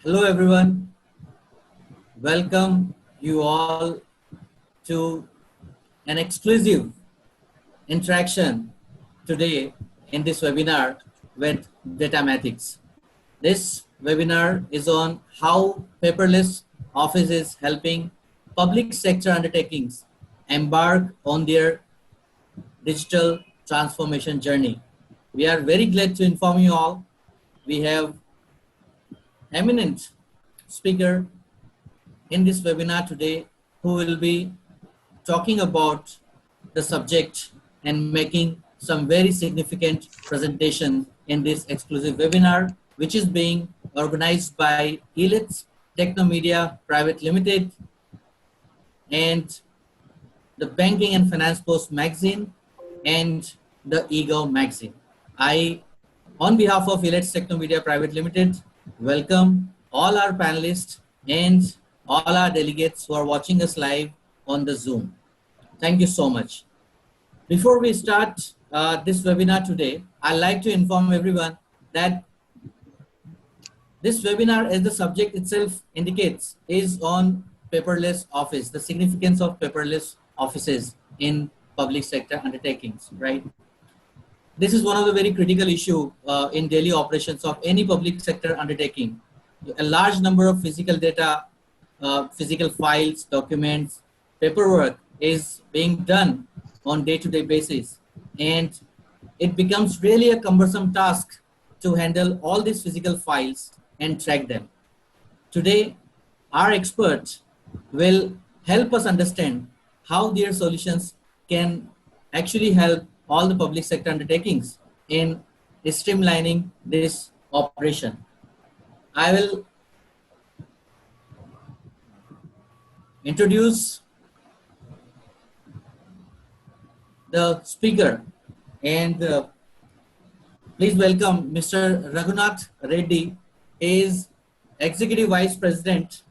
Hello everyone, welcome you all to an exclusive interaction today in this webinar with Datamatics. This webinar is on how paperless office is helping public sector undertakings embark on their digital transformation journey. We are very glad to inform you all we have eminent speaker in this webinar today who will be talking about the subject and making some very significant presentation in this exclusive webinar, which is being organized by Elit's Technomedia Private Limited and the Banking and Finance Post magazine and the Ego magazine. I, on behalf of Elit's Technomedia Private Limited, welcome all our panelists and all our delegates who are watching us live on the Zoom. Thank you so much. Before we start this webinar today, I'd like to inform everyone that this webinar, as the subject itself indicates, is on paperless office, the significance of paperless offices in public sector undertakings, right? This is one of the very critical issue in daily operations of any public sector undertaking. A large number of physical data, physical files, documents, paperwork is being done on day-to-day basis. And it becomes really a cumbersome task to handle all these physical files and track them. Today, our expert will help us understand how their solutions can actually help all the public sector undertakings in streamlining this operation. I will introduce the speaker and please welcome Mr. Raghunath Reddy. He is Executive Vice President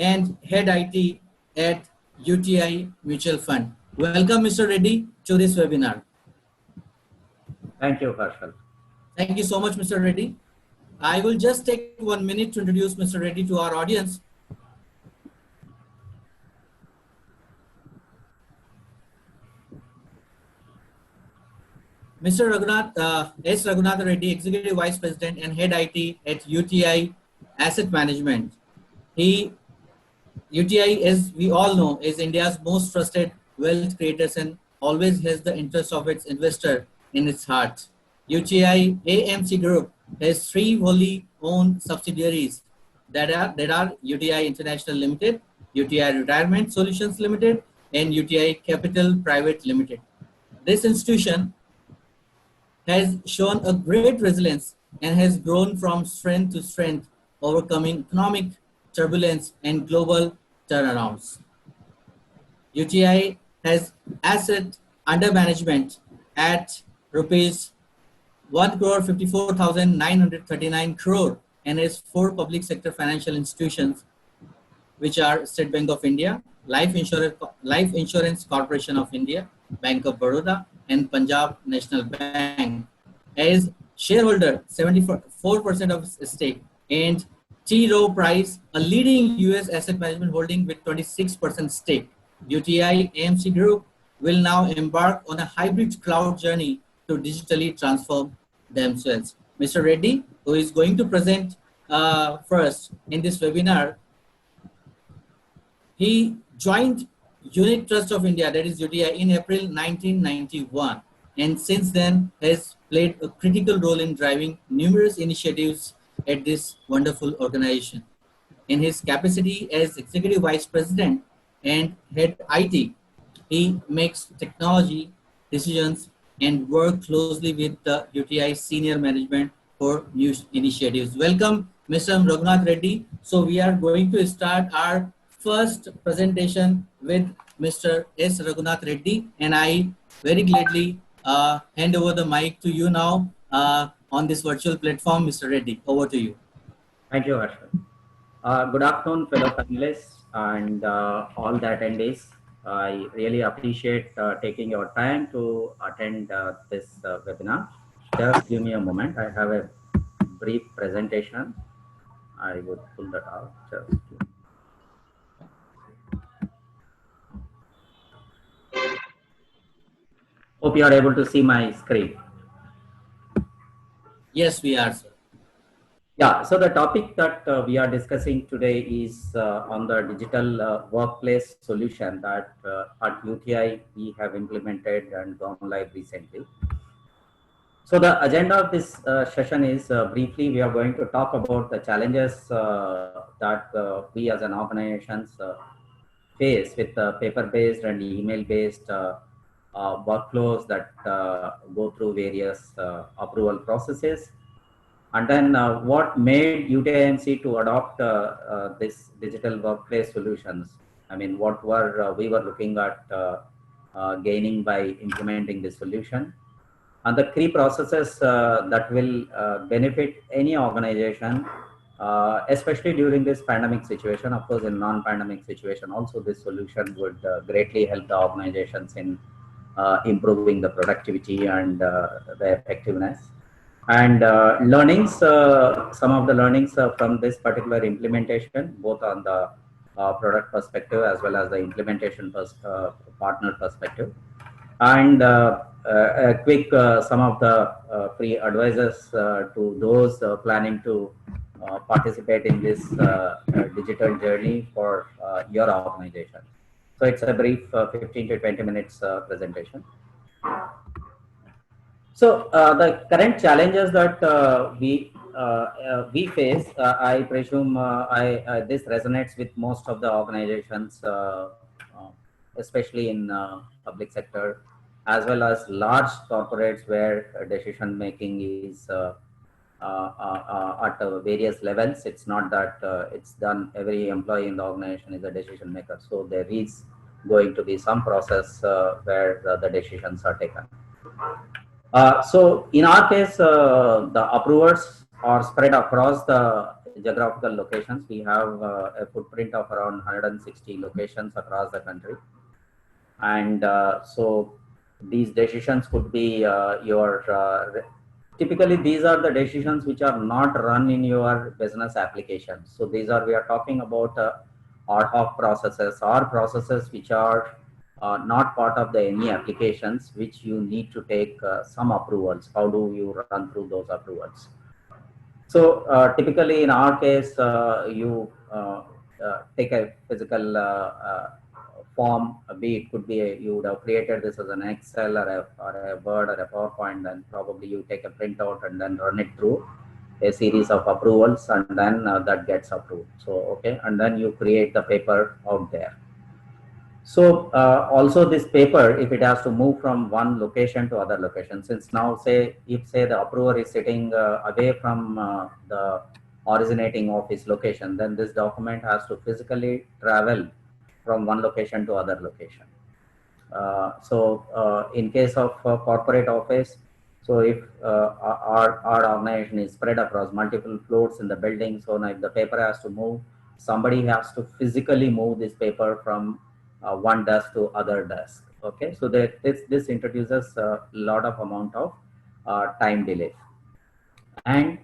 and Head IT at UTI Mutual Fund. Welcome, Mr. Reddy, to this webinar. Thank you, Harshal. Thank you so much, Mr. Reddy. I will just take 1 minute to introduce Mr. Reddy to our audience. Mr. S. Raghunath Reddy, Executive Vice President and Head IT at UTI Asset Management. UTI, as we all know, is India's most trusted wealth creators and always has the interest of its investor in its heart. UTI AMC Group has 3 wholly owned subsidiaries that are UTI International Limited, UTI Retirement Solutions Limited, and UTI Capital Private Limited. This institution has shown a great resilience and has grown from strength to strength, overcoming economic turbulence and global turnarounds. UTI has asset under management at rupees 1,54,939 crore and has 4 public sector financial institutions, which are State Bank of India, Life Insurance Corporation of India, Bank of Baroda, and Punjab National Bank. As shareholder, 74% of its stake, and T. Rowe Price, a leading US asset management holding with 26% stake. UTI AMC Group will now embark on a hybrid cloud journey to digitally transform themselves. Mr. Reddy, who is going to present first in this webinar, he joined Unit Trust of India, that is UTI, in April 1991, and since then has played a critical role in driving numerous initiatives at this wonderful organization. In his capacity as Executive Vice President and Head IT, he makes technology decisions and work closely with the UTI senior management for new initiatives. Welcome, Mr. Raghunath Reddy. So we are going to start our first presentation with Mr. S. Raghunath Reddy, and I very gladly hand over the mic to you now on this virtual platform. Mr. Reddy, over to you. Thank you, Harshal. Good afternoon, fellow panelists and all the attendees. I really appreciate taking your time to attend this webinar. Just give me a moment. I have a brief presentation. I would pull that out. Just hope you are able to see my screen. Yes, we are, sir. Yeah, so the topic that we are discussing today is on the digital workplace solution that at UTI we have implemented and gone live recently. So the agenda of this session is briefly we are going to talk about the challenges that we as an organizations face with paper-based and email-based workflows that go through various approval processes. And then what made UTIMC to adopt this digital workplace solutions? I mean, what were we were looking at gaining by implementing this solution? And the key processes that will benefit any organization, especially during this pandemic situation. Of course, in non-pandemic situation, also this solution would greatly help the organizations in improving the productivity and the effectiveness. And learnings, some of the learnings from this particular implementation, both on the product perspective as well as the implementation partner perspective. And a quick some of the free advices to those planning to participate in this digital journey for your organization. So it's a brief 15 to 20 minutes presentation. So the current challenges that we face, I presume this resonates with most of the organizations, especially in public sector, as well as large corporates where decision making is at various levels. It's not that it's done, every employee in the organization is a decision maker. So there is going to be some process where the decisions are taken. So in our case, the approvers are spread across the geographical locations. We have a footprint of around 160 locations across the country. And so these decisions could be typically these are the decisions which are not run in your business applications. So these are, we are talking about ad hoc processes or processes which are not part of the any applications which you need to take some approvals. How do you run through those approvals? So typically in our case, you take a physical form, it could be you would have created this as an Excel or a Word or a PowerPoint, then probably you take a printout and then run it through a series of approvals, and then that gets approved. So okay, and then you create the paper out there. So also this paper, if it has to move from one location to other location, since now say the approver is sitting away from the originating office location, then this document has to physically travel from one location to other location. So in case of corporate office, so if our organization is spread across multiple floors in the building, so now if the paper has to move, somebody has to physically move this paper from one desk to other desk. Okay, so this introduces a lot of amount of time delay. And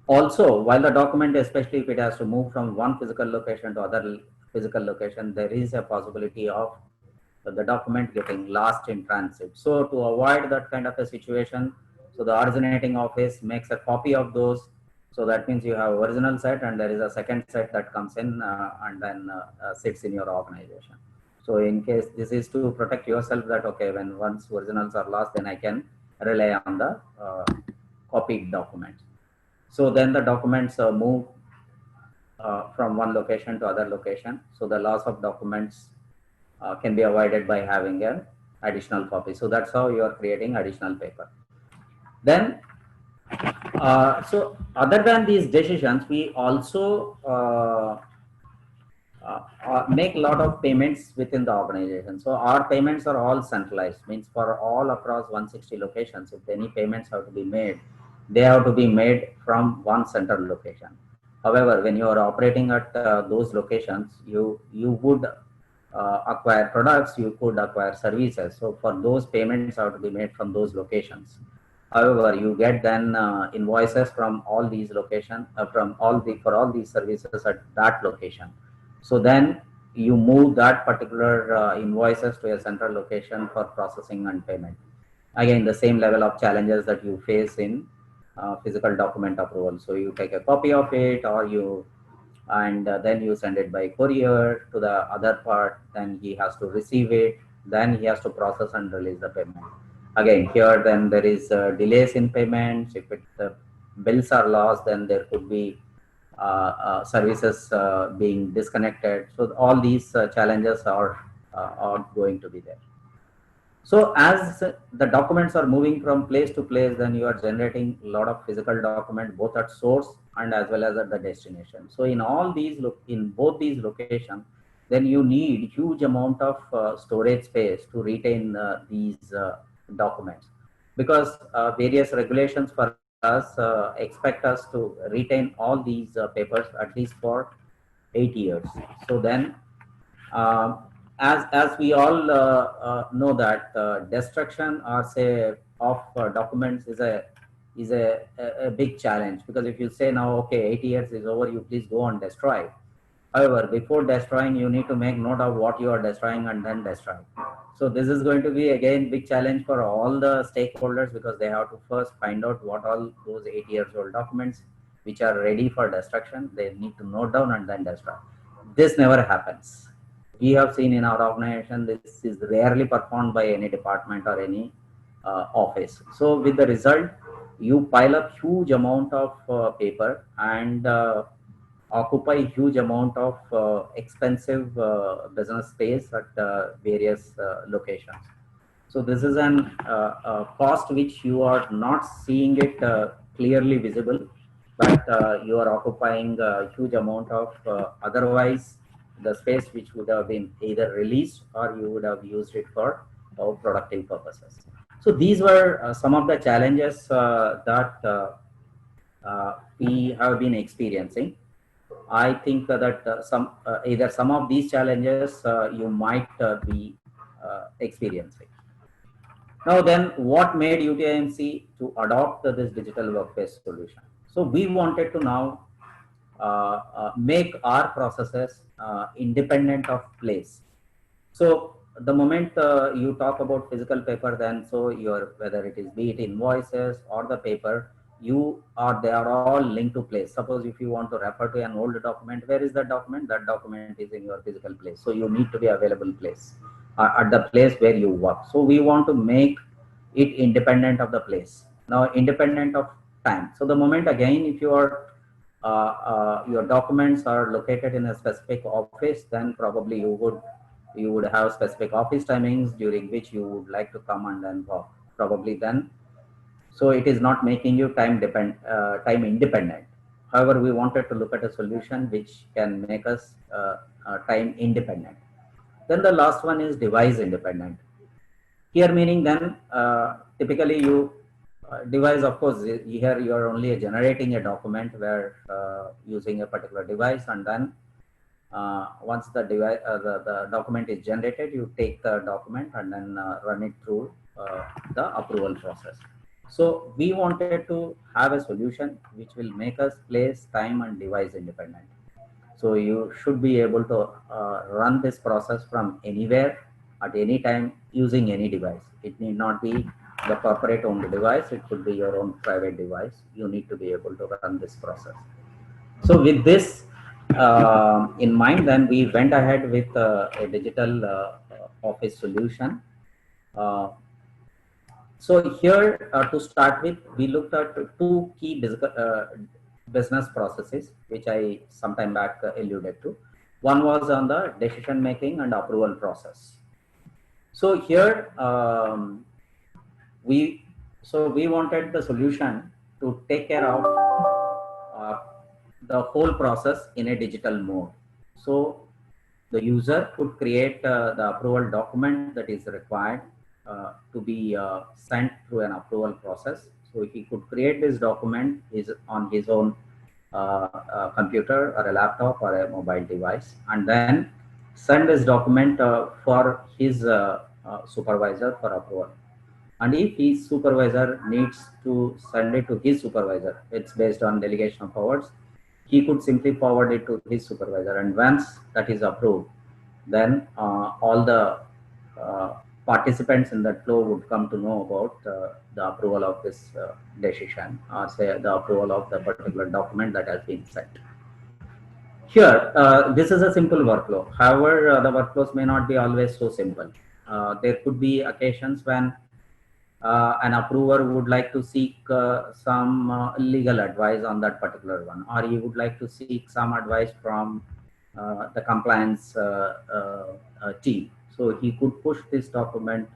also, while the document, especially if it has to move from one physical location to other physical location, there is a possibility of the document getting lost in transit. So to avoid that kind of a situation, so the originating office makes a copy of those. So that means you have original set and there is a second set that comes in and then sits in your organization. So in case this is to protect yourself that, okay, when once originals are lost, then I can rely on the copied document. So then the documents move from one location to other location. So the loss of documents can be avoided by having an additional copy. So that's how you are creating additional paper. Then, so other than these decisions, we also make a lot of payments within the organization. So our payments are all centralized, means for all across 160 locations, if any payments have to be made, they have to be made from one central location. However, when you are operating at those locations, you would acquire products, you could acquire services. So for those payments have to be made from those locations. However, you get then invoices from all these locations, for all these services at that location. So then you move that particular invoices to a central location for processing and payment. Again, the same level of challenges that you face in physical document approval. So you take a copy of it, or you and then you send it by courier to the other part. Then he has to receive it. Then he has to process and release the payment. Again, here then there is delays in payments. If bills are lost, then there could be services being disconnected. So all these challenges are going to be there. So as the documents are moving from place to place, then you are generating a lot of physical document both at source and as well as at the destination. So in all these in both these locations, then you need huge amount of storage space to retain these documents, because various regulations for us expect us to retain all these papers at least for 8 years. So then as we all know that destruction or say of documents is a big challenge, because if you say now, okay, 8 years is over, you please go and destroy. However, before destroying, you need to make note of what you are destroying and then destroy. So this is going to be again big challenge for all the stakeholders, because they have to first find out what all those 8 years old documents which are ready for destruction, they need to note down and then destroy. This never happens. We have seen in our organization, this is rarely performed by any department or any office. So with the result, you pile up huge amount of paper and occupy huge amount of expensive business space at various locations. So this is an cost which you are not seeing it clearly visible, but you are occupying a huge amount of otherwise the space which would have been either released or you would have used it for productive purposes. So these were some of the challenges that we have been experiencing. I think that either some of these challenges you might be experiencing. Now then, what made UTIMC to adopt this digital workplace solution? So we wanted to now make our processes independent of place. So the moment you talk about physical paper, then so your whether it is be it invoices or the paper, they are all linked to place. Suppose if you want to refer to an old document, where is that document? That document is in your physical place. So you need to be available place at the place where you work. So we want to make it independent of the place. Now independent of time. So the moment again, if you are your documents are located in a specific office, then probably you would have specific office timings during which you would like to come and then work. Probably then, so it is not making you time independent. However, we wanted to look at a solution which can make us time independent. Then the last one is device independent. Here meaning then typically you device, of course, here you are only generating a document where using a particular device, and then once the device the document is generated, you take the document and then run it through the approval process. So we wanted to have a solution which will make us place, time and device independent. So you should be able to run this process from anywhere at any time using any device. It need not be the corporate owned device. It could be your own private device. You need to be able to run this process. So with this in mind, then we went ahead with a digital office solution. So here to start with, we looked at two key business processes, which I sometime back alluded to. One was on the decision making and approval process. So here we wanted the solution to take care of the whole process in a digital mode. So the user could create the approval document that is required to be sent through an approval process. So he could create this document on his own computer or a laptop or a mobile device, and then send this document for his supervisor for approval. And if his supervisor needs to send it to his supervisor, it's based on delegation of powers, he could simply forward it to his supervisor. And once that is approved, then all the participants in that flow would come to know about the approval of this decision, or say the approval of the particular document that has been sent. Here, this is a simple workflow. However, the workflows may not be always so simple. There could be occasions when an approver would like to seek some legal advice on that particular one, or he would like to seek some advice from the compliance team. So he could push this document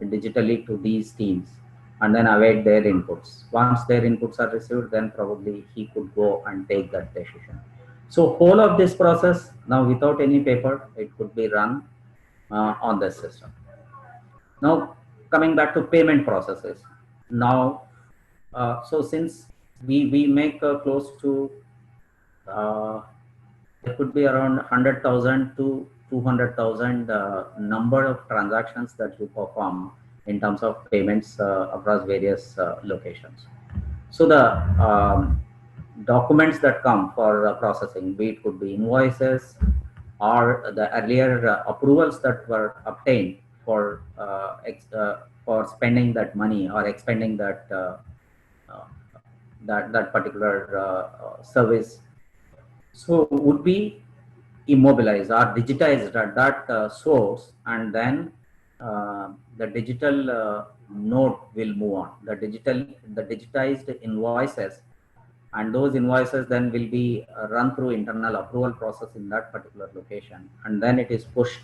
digitally to these teams and then await their inputs. Once their inputs are received, then probably he could go and take that decision. So whole of this process now without any paper, it could be run on the system. Now coming back to payment processes. Now, so since we make close to there could be around 100,000 to 200,000 number of transactions that you perform in terms of payments across various locations. So the documents that come for processing, be it could be invoices or the earlier approvals that were obtained for spending that money or expending that that particular service, so would be immobilized or digitized at that source, and then the digital node will move on. The digitized invoices, and those invoices then will be run through internal approval process in that particular location, and then it is pushed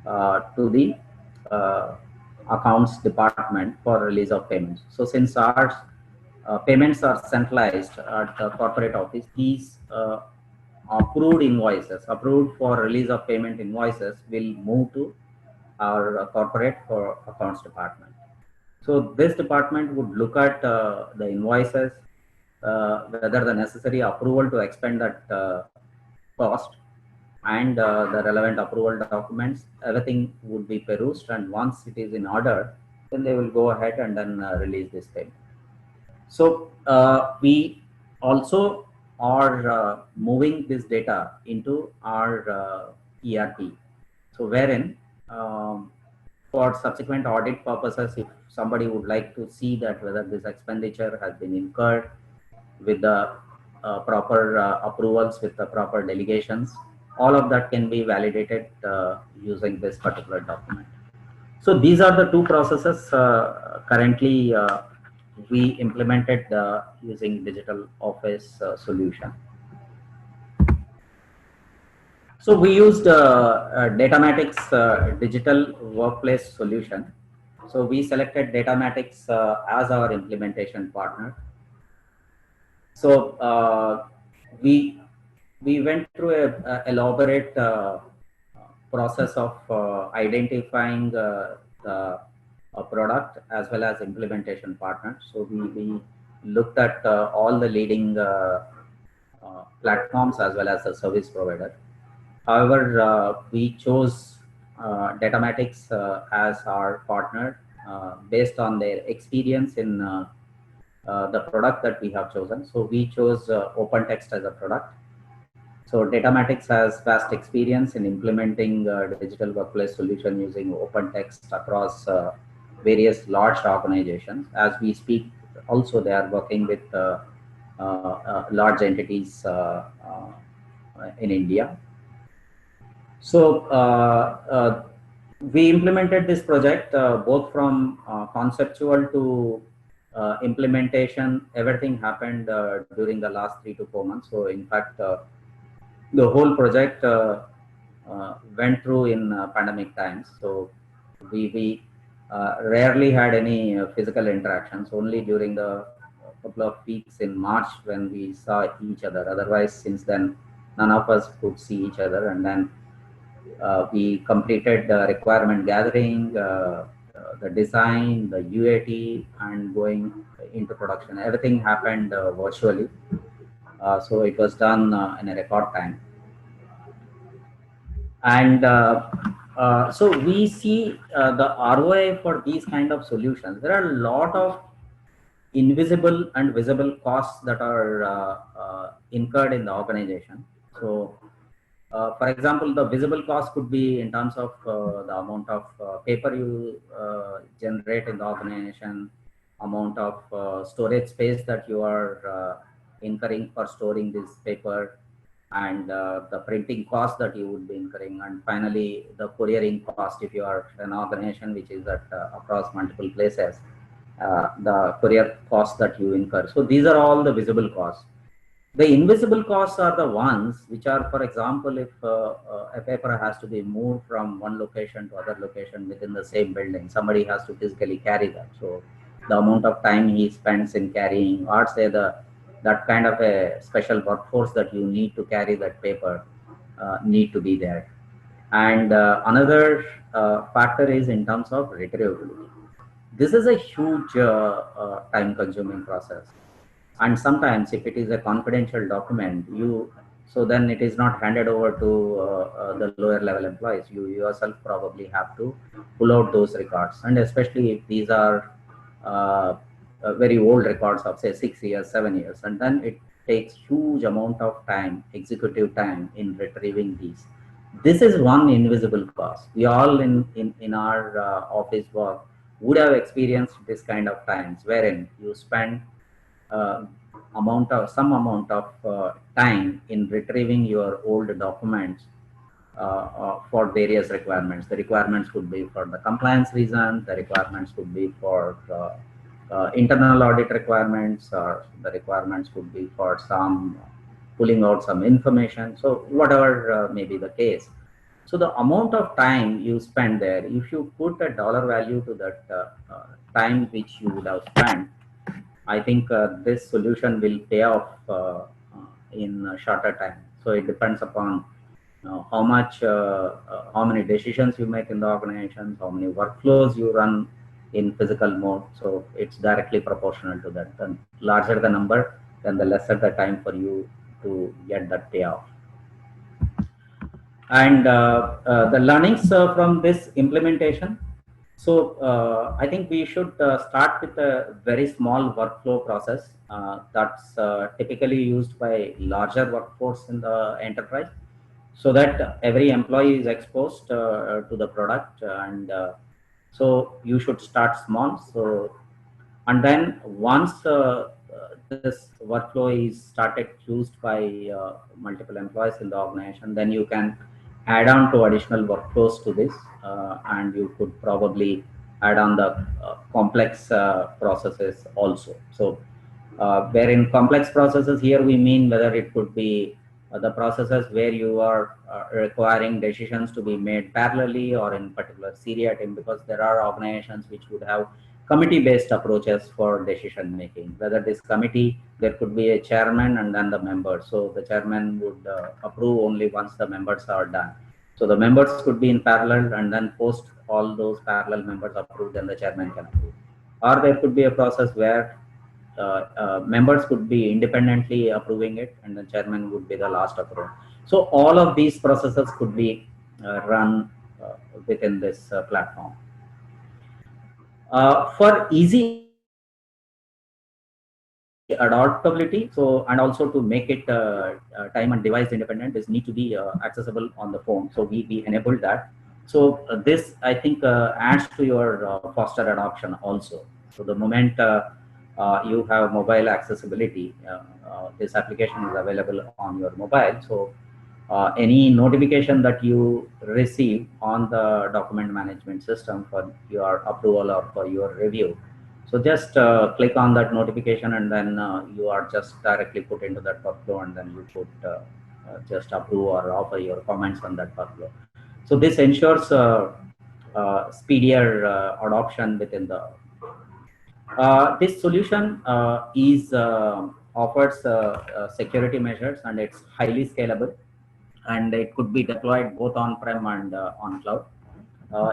to the accounts department for release of payments. So since our payments are centralized at the corporate office, these approved invoices, approved for release of payment invoices, will move to our corporate for accounts department. So this department would look at the invoices, whether the necessary approval to expend that cost, and the relevant approval documents, everything would be perused, and once it is in order, then they will go ahead and then release this payment. So we also are moving this data into our ERP. So wherein for subsequent audit purposes, if somebody would like to see that whether this expenditure has been incurred with the proper approvals, with the proper delegations, all of that can be validated using this particular document. So these are the two processes currently we implemented using digital office solution. So we used Datamatics digital workplace solution. So we selected Datamatics as our implementation partner. So we went through a elaborate process of identifying the product as well as implementation partner. So we looked at all the leading platforms as well as the service provider. However, we chose Datamatics as our partner based on their experience in the product that we have chosen. So we chose OpenText as a product. So Datamatics has vast experience in implementing digital workplace solution using OpenText across various large organizations. As we speak, also they are working with large entities in India. So we implemented this project both from conceptual to implementation. Everything happened during the last 3 to 4 months. So in fact, the whole project went through in pandemic times. So we rarely had any physical interactions, only during the couple of weeks in March when we saw each other. Otherwise, since then, none of us could see each other. And then we completed the requirement gathering, the design, the UAT, and going into production. Everything happened virtually. So it was done in a record time. And So we see the ROI for these kind of solutions. There are a lot of invisible and visible costs that are incurred in the organization. So, for example, the visible cost could be in terms of the amount of paper you generate in the organization, amount of storage space that you are incurring for storing this paper, and the printing cost that you would be incurring, and finally the couriering cost if you are an organization which is at across multiple places, the courier costs that you incur. So these are all the visible costs. The invisible costs are the ones which are, for example, if a paper has to be moved from one location to other location within the same building, somebody has to physically carry that. So the amount of time he spends in carrying, or say that kind of a special workforce that you need to carry that paper need to be there. And another factor is in terms of retrievability. This is a huge time consuming process, and sometimes if it is a confidential document, so then it is not handed over to the lower level employees. You yourself probably have to pull out those records, and especially if these are very old records of say 6 years, 7 years, and then it takes huge amount of time, executive time, in retrieving these. This is one invisible cost. We all in our office work would have experienced this kind of times wherein you spend uh, some amount of time in retrieving your old documents for various requirements. The requirements could be for the compliance reason, the requirements could be for internal audit requirements, or the requirements could be for some pulling out some information. So whatever may be the case. So the amount of time you spend there, if you put a dollar value to that time which you would have spent, I think this solution will pay off in a shorter time. So it depends upon how many decisions you make in the organization, how many workflows you run in physical mode. So it's directly proportional to that. The larger the number, then the lesser the time for you to get that payoff. And the learnings from this implementation. So I think we should start with a very small workflow process that's typically used by larger workforce in the enterprise, so that every employee is exposed to the product. And so you should start small. So, and then once this workflow is started used by multiple employees in the organization, then you can add on to additional workflows to this, and you could probably add on the complex processes also. So where in complex processes here we mean whether it could be the processes where you are requiring decisions to be made parallelly or in particular seriatim, because there are organizations which would have committee-based approaches for decision making. Whether this committee, there could be a chairman and then the members. So the chairman would approve only once the members are done. So the members could be in parallel, and then post all those parallel members approve, then the chairman can approve. Or there could be a process where members could be independently approving it, and the chairman would be the last approver. So all of these processes could be run within this platform. For easy adaptability, so and also to make it time and device independent, this need to be accessible on the phone. So we enabled that. So this I think adds to your faster adoption also. So the moment you have mobile accessibility, this application is available on your mobile. So any notification that you receive on the document management system for your approval or for your review, so just click on that notification, and then you are just directly put into that workflow, and then you could just approve or offer your comments on that workflow. So this ensures speedier adoption within the. This solution is offers security measures, and it's highly scalable, and it could be deployed both on-prem and on cloud.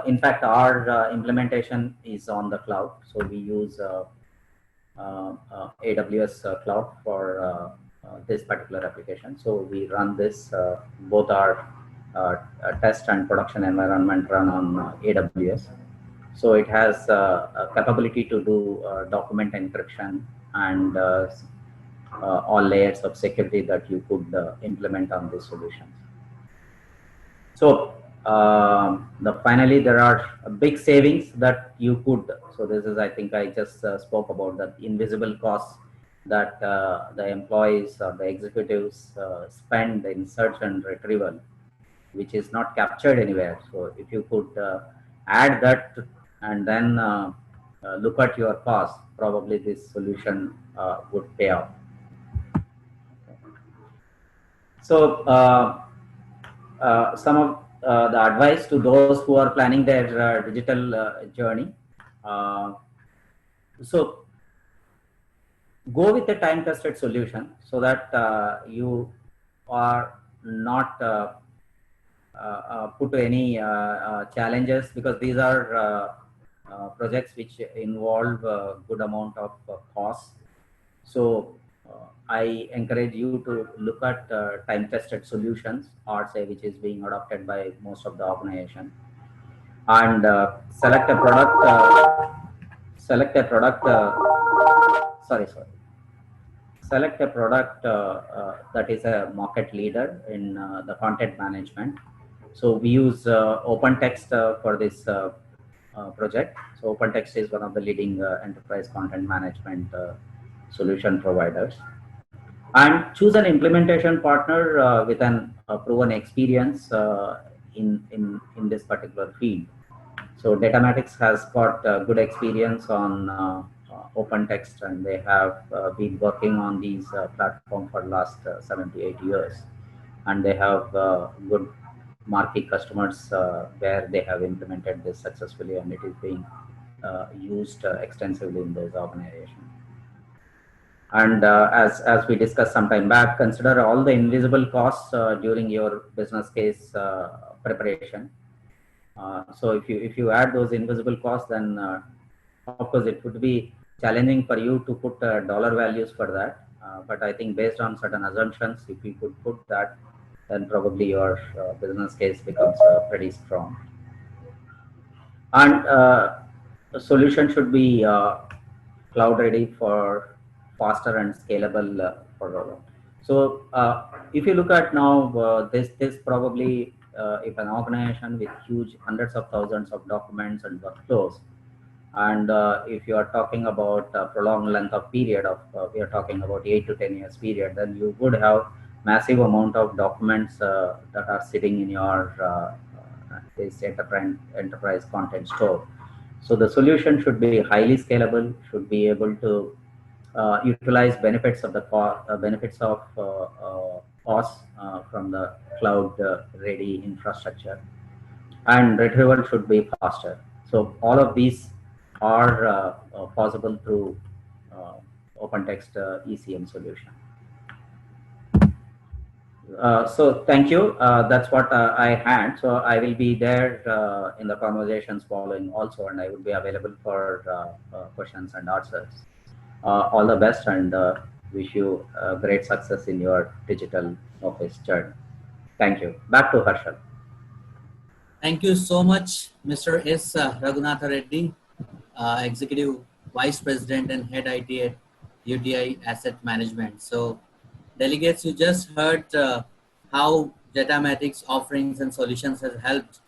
In fact, our implementation is on the cloud, so we use AWS cloud for this particular application. So we run this both are test and production environment run on AWS. So it has a capability to do document encryption and all layers of security that you could implement on these solutions. So finally, there are big savings that you could. So this is, I think, I just spoke about the invisible costs that the employees or the executives spend in search and retrieval, which is not captured anywhere. So if you could add that and then look at your cost, probably this solution would pay off. So some of the advice to those who are planning their digital journey. So go with a time-tested solution so that you are not put to any challenges, because these are projects which involve a good amount of cost. So I encourage you to look at time-tested solutions, or say which is being adopted by most of the organization, and select a product. Select a product. Select a product that is a market leader in the content management. So we use OpenText for this project. So OpenText is one of the leading enterprise content management solution providers. And choose an implementation partner with an proven experience in this particular field. So Datamatics has got good experience on OpenText, and they have been working on these platforms for the last 7 to 8 years, and they have good marquee customers where they have implemented this successfully, and it is being used extensively in those organizations. And as we discussed some time back, consider all the invisible costs during your business case preparation. So if you add those invisible costs, then of course it would be challenging for you to put dollar values for that. But I think based on certain assumptions, if you could put that, then probably your business case becomes pretty strong. And the solution should be cloud ready for faster and scalable for rollout. So if you look at now, this probably if an organization with huge hundreds of thousands of documents and workflows, and if you are talking about a prolonged length of period of, we are talking about 8 to 10 years period, then you would have massive amount of documents that are sitting in your this enterprise content store. So the solution should be highly scalable, should be able to utilize benefits of the costs from the cloud ready infrastructure, and retrieval should be faster. So all of these are possible through OpenText ECM solution. So thank you. That's what I had. So I will be there in the conversations following also, and I will be available for questions and answers. All the best, and wish you great success in your digital office journey. Thank you. Back to Harshal. Thank you so much, Mr. S. Raghunatha Reddy, Executive Vice President and Head IT at UTI Asset Management. So, delegates, you just heard how Datamatics offerings and solutions has helped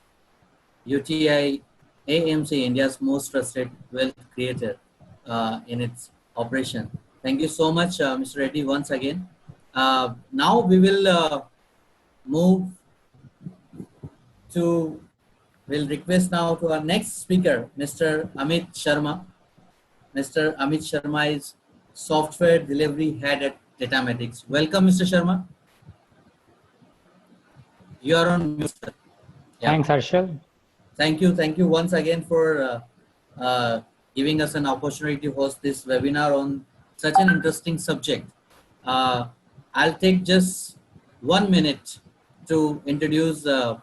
UTI AMC, India's most trusted wealth creator, in its operation. Thank you so much, Mr. Reddy, once again. Now we will move to, we'll request now to our next speaker, Mr. Amit Sharma. Mr. Amit Sharma is Software Delivery Head at Datamatics. Welcome, Mr. Sharma. You are on mute, sir. Yeah. Thanks, Harshal. Thank you once again for giving us an opportunity to host this webinar on such an interesting subject. I'll take just 1 minute to introduce Mr.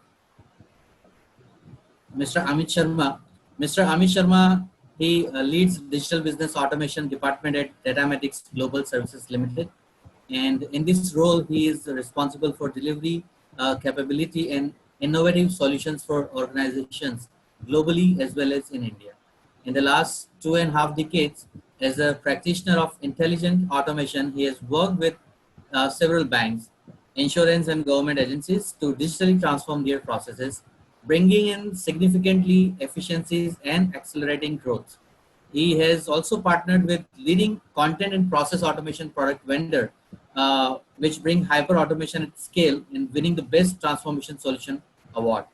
Amit Sharma. Mr. Amit Sharma, he leads Digital Business Automation Department at Datamatics Global Services Limited. And in this role, he is responsible for delivery, capability, and innovative solutions for organizations globally as well as in India. In the last 2.5 decades, as a practitioner of intelligent automation, he has worked with several banks, insurance, and government agencies to digitally transform their processes, bringing in significantly efficiencies and accelerating growth. He has also partnered with leading content and process automation product vendor, which bring hyper automation at scale in winning the best transformation solution award.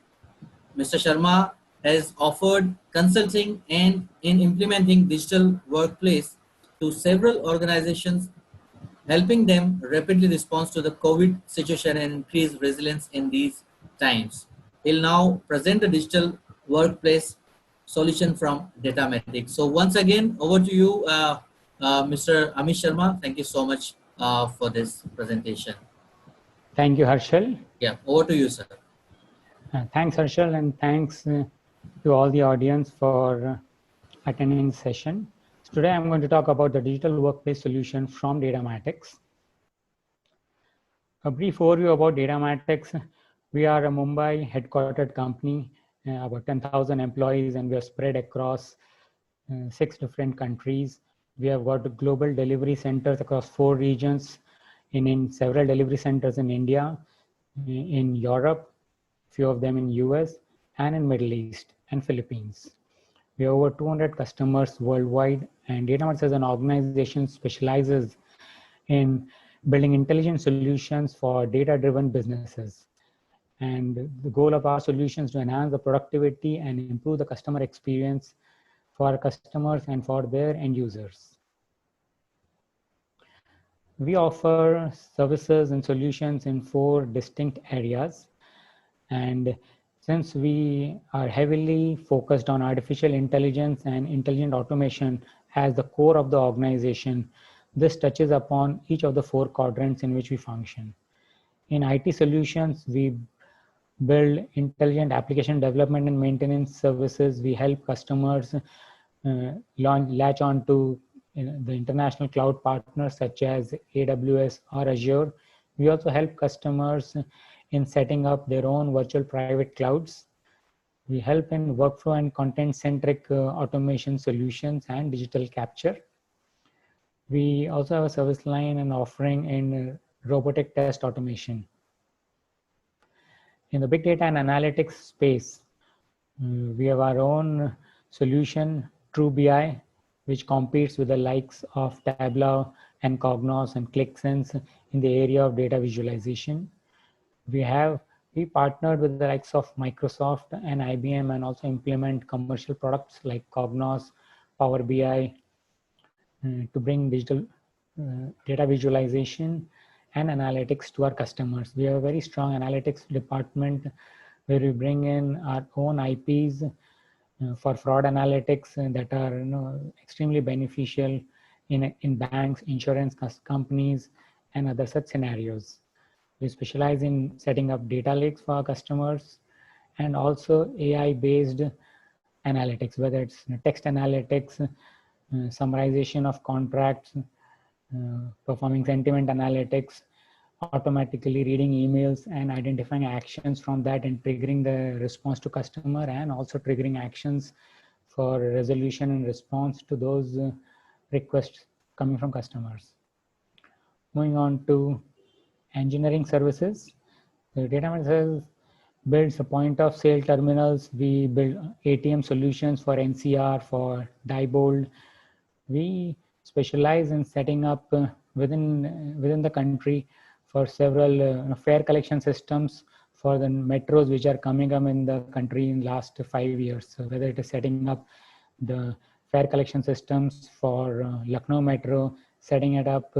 Mr. Sharma has offered consulting and in implementing digital workplace to several organizations, helping them rapidly respond to the COVID situation and increase resilience in these times. He'll now present the digital workplace solution from Datamatic. So once again, over to you, Mr. Amish Sharma. Thank you so much for this presentation. Thank you, Harshal. Yeah, over to you, sir. Thanks, Harshal, and thanks to all the audience for attending this session. So today I'm going to talk about the digital workplace solution from Datamatics. A brief overview about Datamatics. We are a Mumbai headquartered company, about 10,000 employees, and we are spread across 6 different countries. We have got global delivery centers across 4 regions, in several delivery centers in India, in Europe, few of them in US, and in Middle East and Philippines. We have over 200 customers worldwide, and Datamatics as an organization specializes in building intelligent solutions for data-driven businesses. And the goal of our solutions is to enhance the productivity and improve the customer experience for our customers and for their end users. We offer services and solutions in 4 distinct areas. And since we are heavily focused on artificial intelligence and intelligent automation as the core of the organization, this touches upon each of the 4 quadrants in which we function. In IT solutions, we build intelligent application development and maintenance services. We help customers latch on to the international cloud partners such as AWS or Azure. We also help customers in setting up their own virtual private clouds. We help in workflow and content-centric automation solutions and digital capture. We also have a service line and offering in robotic test automation. In the big data and analytics space, we have our own solution, TrueBI, which competes with the likes of Tableau and Cognos and ClickSense in the area of data visualization. We partnered with the likes of Microsoft and IBM and also implement commercial products like Cognos, Power BI to bring digital data visualization and analytics to our customers. We have a very strong analytics department where we bring in our own IPs for fraud analytics that are extremely beneficial in banks, insurance companies, and other such scenarios. We specialize in setting up data lakes for our customers and also AI-based analytics, whether it's text analytics, summarization of contracts, performing sentiment analytics, automatically reading emails and identifying actions from that and triggering the response to customer, and also triggering actions for resolution and response to those requests coming from customers. Moving on to engineering services. The Datamatics builds a point of sale terminals. We build ATM solutions for NCR, for Diebold. We specialize in setting up within the country for several fare collection systems for the metros which are coming up in the country in last 5 years. So whether it is setting up the fare collection systems for Lucknow Metro, setting it up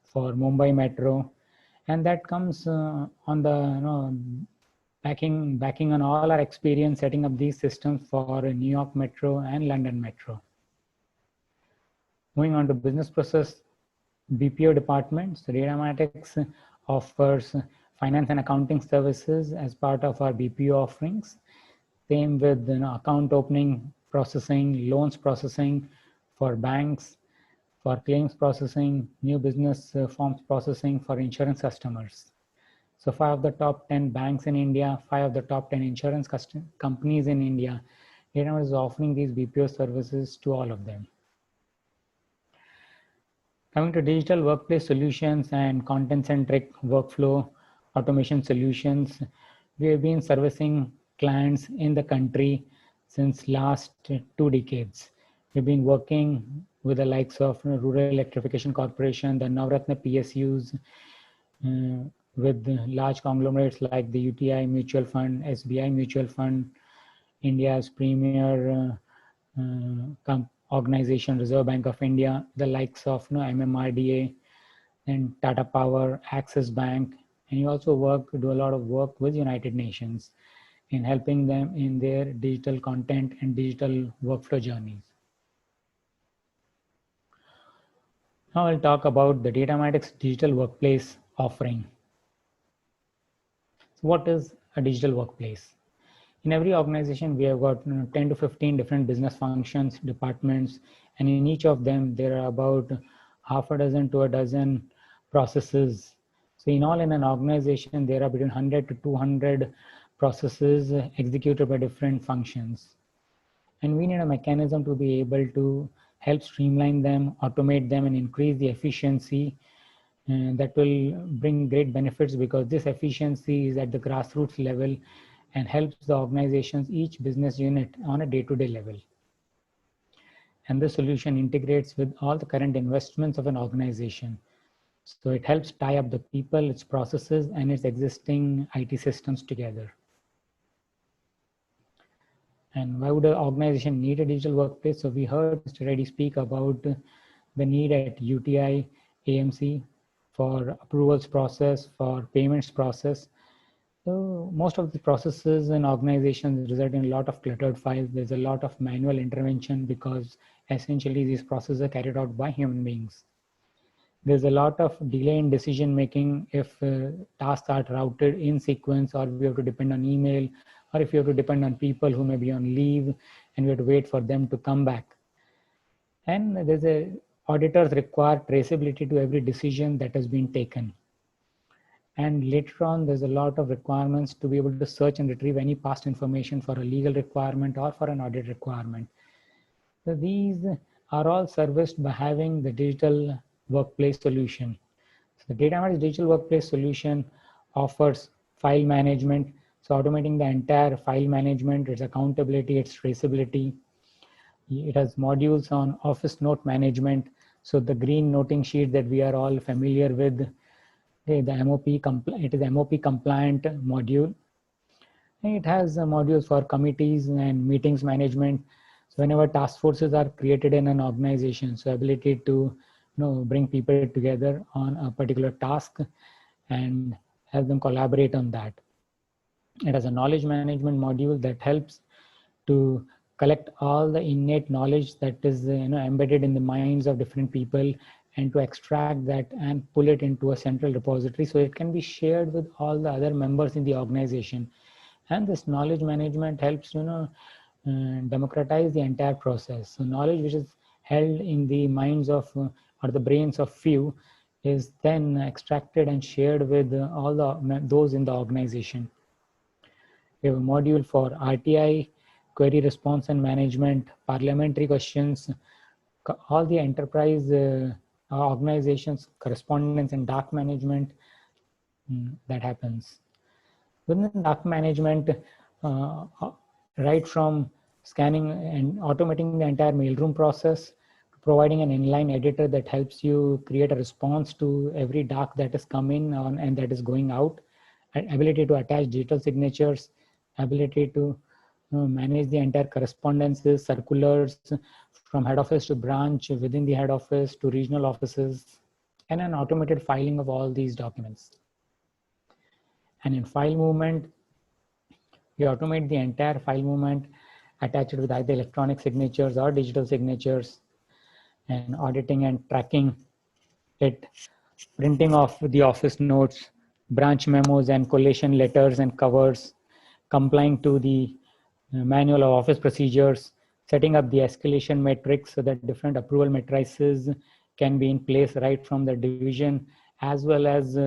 for Mumbai Metro, and that comes on the backing on all our experience setting up these systems for New York Metro and London Metro. Moving on to business process BPO departments, the Datamatics offers finance and accounting services as part of our BPO offerings. Same with account opening, processing, loans processing for banks, for claims processing, new business forms processing for insurance customers. So 5 of the top 10 banks in India, 5 of the top 10 insurance companies in India, Datamatic is offering these BPO services to all of them. Coming to digital workplace solutions and content-centric workflow automation solutions, we have been servicing clients in the country since last 2 decades. We've been working with the likes of Rural Electrification Corporation, the Navratna PSUs, with large conglomerates like the UTI Mutual Fund, SBI Mutual Fund, India's premier organization, Reserve Bank of India, the likes of MMRDA, and Tata Power, Axis Bank, and you also do a lot of work with United Nations in helping them in their digital content and digital workflow journeys. Now I'll talk about the Datamatic's digital workplace offering. So what is a digital workplace? In every organization, we have got 10 to 15 different business functions, departments, and in each of them, there are about half a dozen to a dozen processes. So in all, in an organization, there are between 100 to 200 processes executed by different functions. And we need a mechanism to be able to help streamline them, automate them, and increase the efficiency. That will bring great benefits because this efficiency is at the grassroots level and helps the organizations, each business unit on a day-to-day level. And the solution integrates with all the current investments of an organization. So it helps tie up the people, its processes, and its existing IT systems together. And why would an organization need a digital workplace? So we heard Mr. Reddy speak about the need at UTI, AMC for approvals process, for payments process. So most of the processes in organizations result in a lot of cluttered files. There's a lot of manual intervention because essentially these processes are carried out by human beings. There's a lot of delay in decision making if tasks are routed in sequence, or we have to depend on email, or if you have to depend on people who may be on leave and we have to wait for them to come back. And auditors require traceability to every decision that has been taken. And later on, there's a lot of requirements to be able to search and retrieve any past information for a legal requirement or for an audit requirement. So these are all serviced by having the digital workplace solution. So the Datamatic digital workplace solution offers file management. So automating the entire file management, its accountability, its traceability. It has modules on office note management. So the green noting sheet that we are all familiar with, it is MOP compliant module. It has modules for committees and meetings management. So whenever task forces are created in an organization, so ability to bring people together on a particular task and help them collaborate on that. It has a knowledge management module that helps to collect all the innate knowledge that is embedded in the minds of different people, and to extract that and pull it into a central repository so it can be shared with all the other members in the organization. And this knowledge management helps democratize the entire process. So knowledge which is held in the minds of or the brains of few is then extracted and shared with all those in the organization. We have a module for RTI, query response and management, parliamentary questions, all the enterprise organizations, correspondence and dark management that happens. Within dark management, right from scanning and automating the entire mailroom process, providing an inline editor that helps you create a response to every dark that is coming on and that is going out, ability to attach digital signatures, ability to manage the entire correspondences, circulars from head office to branch, within the head office to regional offices, and an automated filing of all these documents. And in file movement, you automate the entire file movement, attach it with either electronic signatures or digital signatures, and auditing and tracking it, printing of the office notes, branch memos and collation letters and covers, complying to the manual of office procedures, setting up the escalation metrics so that different approval matrices can be in place right from the division, as well as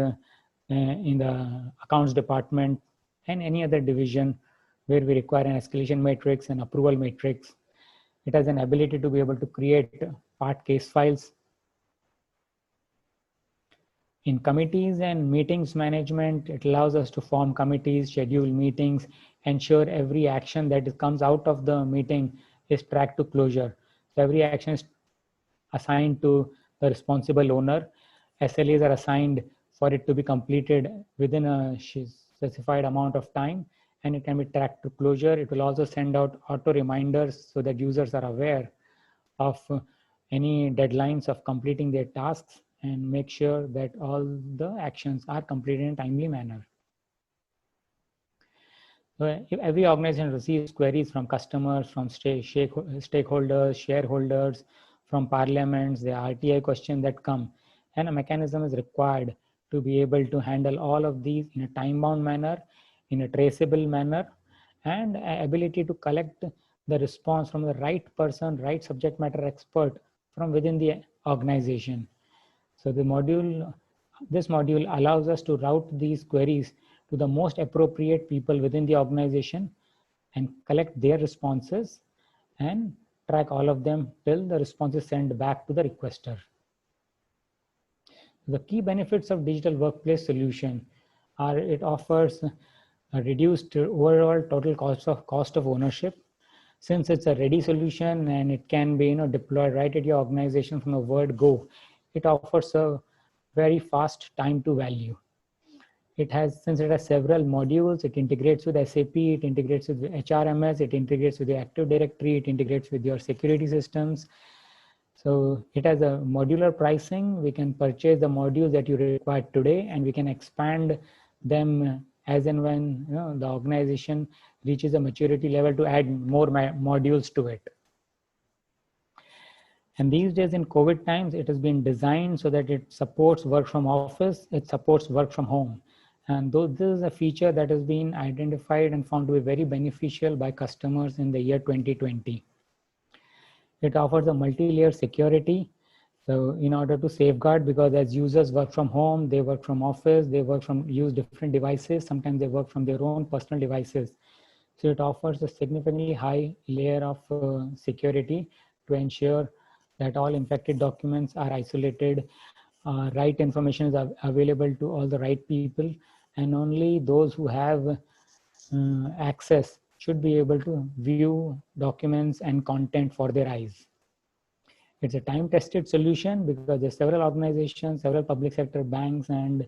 in the accounts department and any other division where we require an escalation matrix and approval matrix. It has an ability to be able to create part case files. In committees and meetings management, it allows us to form committees, schedule meetings, ensure every action that comes out of the meeting is tracked to closure. So every action is assigned to the responsible owner. SLAs are assigned for it to be completed within a specified amount of time, and it can be tracked to closure. It will also send out auto reminders so that users are aware of any deadlines of completing their tasks and make sure that all the actions are completed in a timely manner. So if every organization receives queries from customers, from stakeholders, shareholders, from parliaments, the RTI questions that come, and a mechanism is required to be able to handle all of these in a time-bound manner, in a traceable manner, and ability to collect the response from the right person, right subject matter expert from within the organization. So this module allows us to route these queries to the most appropriate people within the organization and collect their responses and track all of them till the response is sent back to the requester. The key benefits of digital workplace solution are it offers a reduced overall total cost of ownership. Since it's a ready solution and it can be deployed right at your organization from the word go, it offers a very fast time to value. Since it has several modules, it integrates with SAP, it integrates with HRMS, it integrates with the Active Directory, it integrates with your security systems. So it has a modular pricing. We can purchase the modules that you require today, and we can expand them as and when the organization reaches a maturity level to add more modules to it. And these days in COVID times, it has been designed so that it supports work from office, it supports work from home. And this is a feature that has been identified and found to be very beneficial by customers in the year 2020. It offers a multi-layer security. So in order to safeguard, because as users work from home, they work from office, they use different devices, sometimes they work from their own personal devices. So it offers a significantly high layer of security to ensure that all infected documents are isolated, right information is available to all the right people, and only those who have access should be able to view documents and content for their eyes. It's a time-tested solution because there's several organizations, several public sector banks and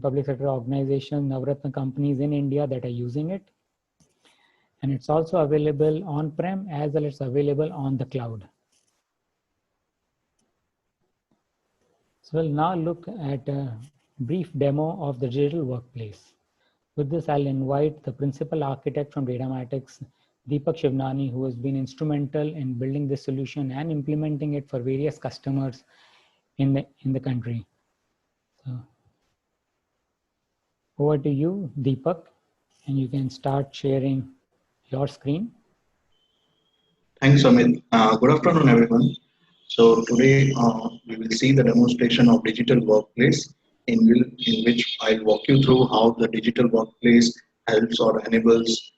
public sector organizations, Navratna companies in India that are using it. And it's also available on-prem as well as available on the cloud. So we'll now look at a brief demo of the digital workplace. With this, I'll invite the principal architect from Datamatics, Deepak Shivnani, who has been instrumental in building this solution and implementing it for various customers in the country. So, over to you, Deepak, and you can start sharing your screen. Thanks, Amit. Good afternoon, everyone. So today we will see the demonstration of digital workplace in which I'll walk you through how the digital workplace helps or enables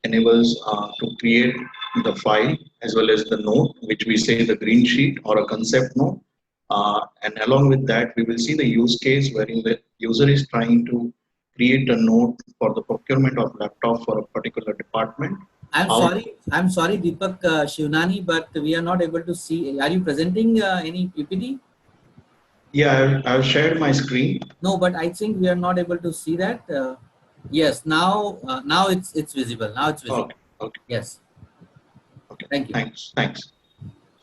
to create the file as well as the note, which we say the green sheet or a concept note. And along with that, we will see the use case wherein the user is trying to create a note for the procurement of laptop for a particular department. I'm sorry, Deepak Shivnani, but we are not able to see. Are you presenting any PPT? Yeah, I've shared my screen. No, but I think we are not able to see that. Yes, now it's visible. Now it's visible. Okay. Yes. Okay. Thank you. Thanks.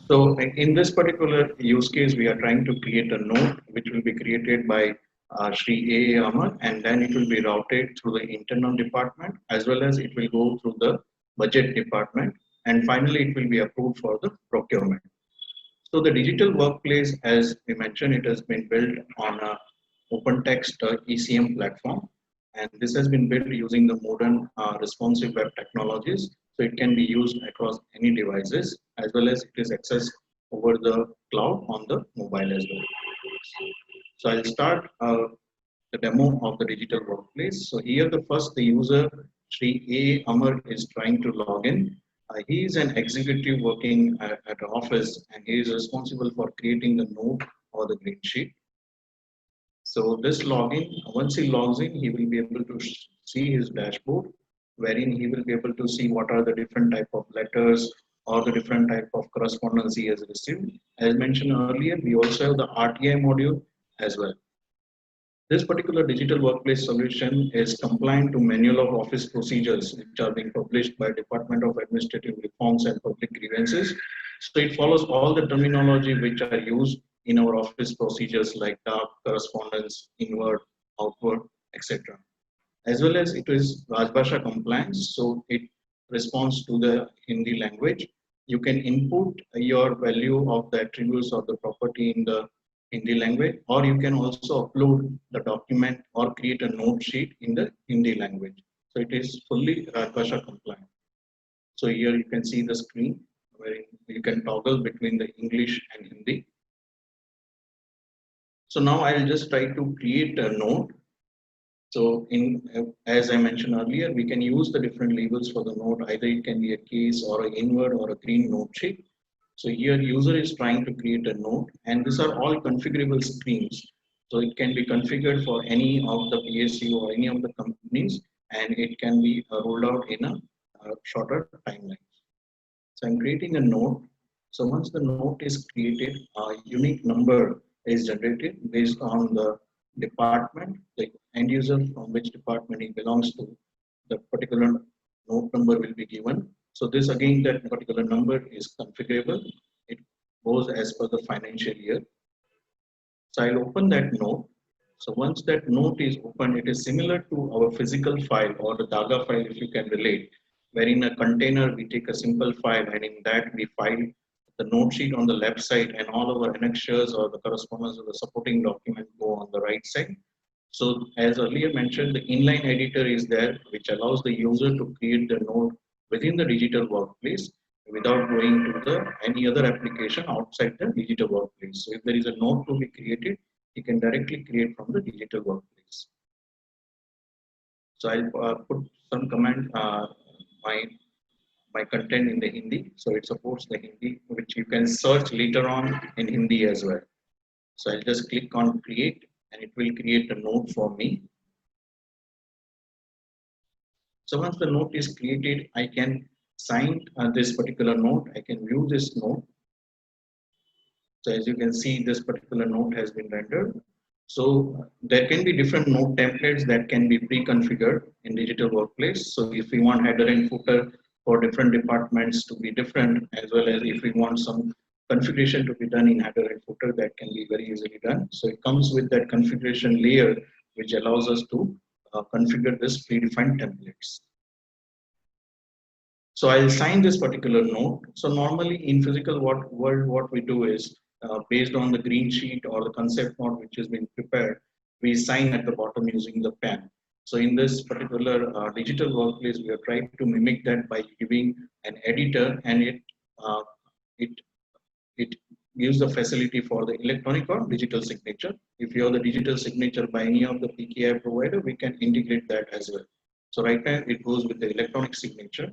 So in this particular use case, we are trying to create a note which will be created by Sri A. Amar, and then it will be routed through the internal department as well as it will go through the budget department, and finally it will be approved for the procurement. So the digital workplace, as we mentioned, it has been built on a OpenText ECM platform, and this has been built using the modern responsive web technologies. So it can be used across any devices as well as it is accessed over the cloud on the mobile as well. So I'll start the demo of the digital workplace. So here the user, Sri A. Amar, is trying to log in. He is an executive working at an office, and he is responsible for creating the note or the green sheet. So this login, once he logs in, he will be able to see his dashboard, wherein he will be able to see what are the different type of letters or the different type of correspondence he has received. As mentioned earlier, we also have the RTI module as well. This particular digital workplace solution is compliant to Manual of Office Procedures, which are being published by Department of Administrative Reforms and Public Grievances. So it follows all the terminology which are used in our office procedures like dark, correspondence, inward, outward, etc. As well as it is Rajbhasha compliance, so it responds to the Hindi language. You can input your value of the attributes of the property in the Hindi language, or you can also upload the document or create a note sheet in the Hindi language. So it is fully Rajbhasha compliant. So here you can see the screen where you can toggle between the English and Hindi. So now I'll just try to create a note. So as I mentioned earlier, we can use the different labels for the note. Either it can be a case or an inward or a green note sheet. So here user is trying to create a note, and these are all configurable screens. So it can be configured for any of the PSU or any of the companies, and it can be rolled out in a shorter timeline. So I'm creating a note. So once the note is created, a unique number is generated based on the department, the end user from which department he belongs to. The particular note number will be given. So this again, that particular number is configurable. It goes as per the financial year. So I'll open that note. So once that note is open, it is similar to our physical file or the DAGA file, if you can relate, where in a container we take a simple file, and in that we file the note sheet on the left side, and all our annexures or the correspondence of the supporting document go on the right side. So as earlier mentioned, the inline editor is there, which allows the user to create the note within the digital workplace without going to any other application outside the digital workplace. So if there is a note to be created, you can directly create from the digital workplace. So I'll put some comment, my content in the Hindi. So it supports the Hindi, which you can search later on in Hindi as well. So I'll just click on create, and it will create a note for me. So once the note is created, I can sign this particular note. I can view this note. So as you can see, this particular note has been rendered. So there can be different note templates that can be pre-configured in digital workplace. So if we want header and footer for different departments to be different, as well as if we want some configuration to be done in header and footer, that can be very easily done. So it comes with that configuration layer, which allows us to configure this predefined templates. So I'll sign this particular note. So normally in physical world, what we do is based on the green sheet or the concept note which has been prepared, we sign at the bottom using the pen. So in this particular digital workplace, we are trying to mimic that by giving an editor, and it gives the facility for the electronic or digital signature. If you have the digital signature by any of the PKI provider, we can integrate that as well. So right now it goes with the electronic signature.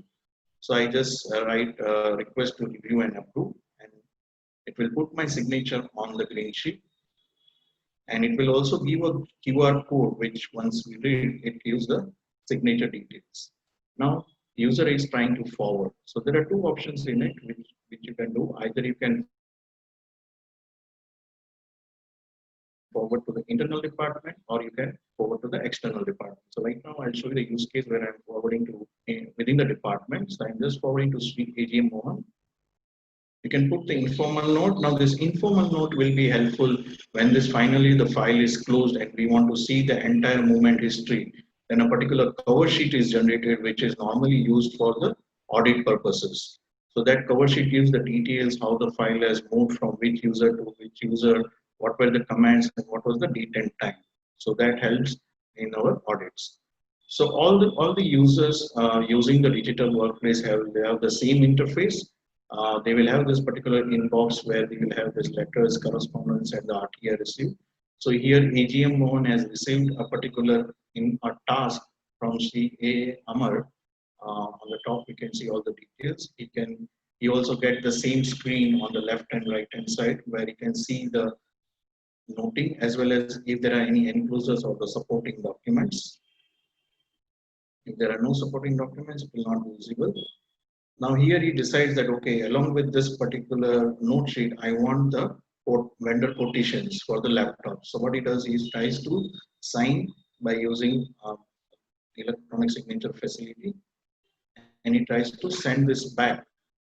So I just write request to review and approve, and it will put my signature on the green sheet. And it will also give a QR code, which once we read, it gives the signature details. Now, user is trying to forward. So there are two options in it, which you can do. Either you can forward to the internal department, or you can forward to the external department. So right now I'll show you the use case where I'm forwarding to within the department. So I'm just forwarding to Sri AGM Mohan. You can put the informal note. Now this informal note will be helpful when this finally the file is closed and we want to see the entire movement history. Then a particular cover sheet is generated, which is normally used for the audit purposes. So that cover sheet gives the details, how the file has moved from which user to which user, what were the commands, and what was the date and time. So that helps in our audits. So all the users using the digital workplace have the same interface. They will have this particular inbox where they will have this letters, correspondence, and the RTI received. So here AGM Mohan has received a particular a task from Sri A. Amar. On the top, you can see all the details. He also get the same screen on the left and right hand side where you can see the noting as well as if there are any enclosures or the supporting documents. If there are no supporting documents, it will not be visible. Now here he decides that, okay, along with this particular note sheet, I want the vendor quotations for the laptop. So what he does is tries to sign by using electronic signature facility, and he tries to send this back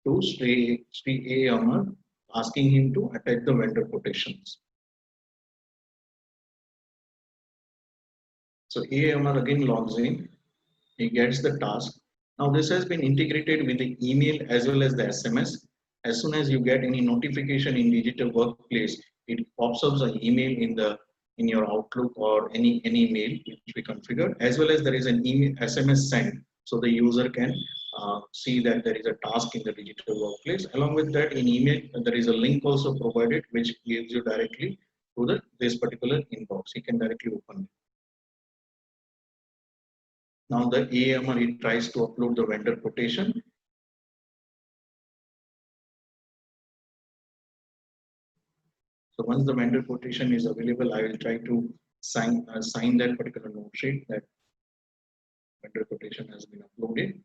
to Sri A. Amar, asking him to attach the vendor quotations. So A. Amar again logs in, he gets the task. Now this has been integrated with the email as well as the SMS. As soon as you get any notification in digital workplace, it pops up an email in your Outlook or any mail which we configure, as well as there is an email SMS sent, so the user can see that there is a task in the digital workplace. Along with that, in email there is a link also provided which gives you directly to this particular inbox. You can directly open it. Now the AMR, he tries to upload the vendor quotation. So once the vendor quotation is available, I will try to sign that particular note sheet that vendor quotation has been uploaded,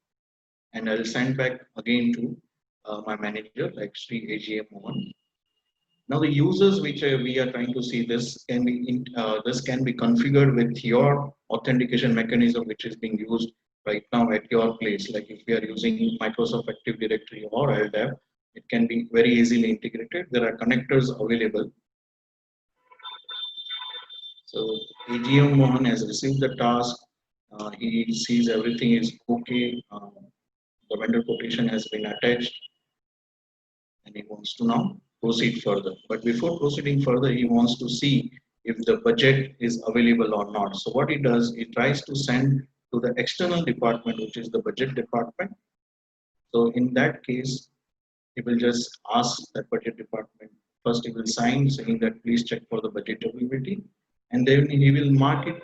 and I will send back again to my manager like Sri AGM Mohan. Now the users which we are trying to see, this can be configured with your authentication mechanism which is being used right now at your place. Like if we are using Microsoft Active Directory or LDAP, it can be very easily integrated. There are connectors available. So AGM Mohan has received the task. He sees everything is okay. The vendor quotation has been attached, and he wants to now proceed further. But before proceeding further, he wants to see if the budget is available or not. So what he does, he tries to send to the external department, which is the budget department. So in that case, he will just ask that budget department. First, he will sign saying that please check for the budget availability, and then he will mark it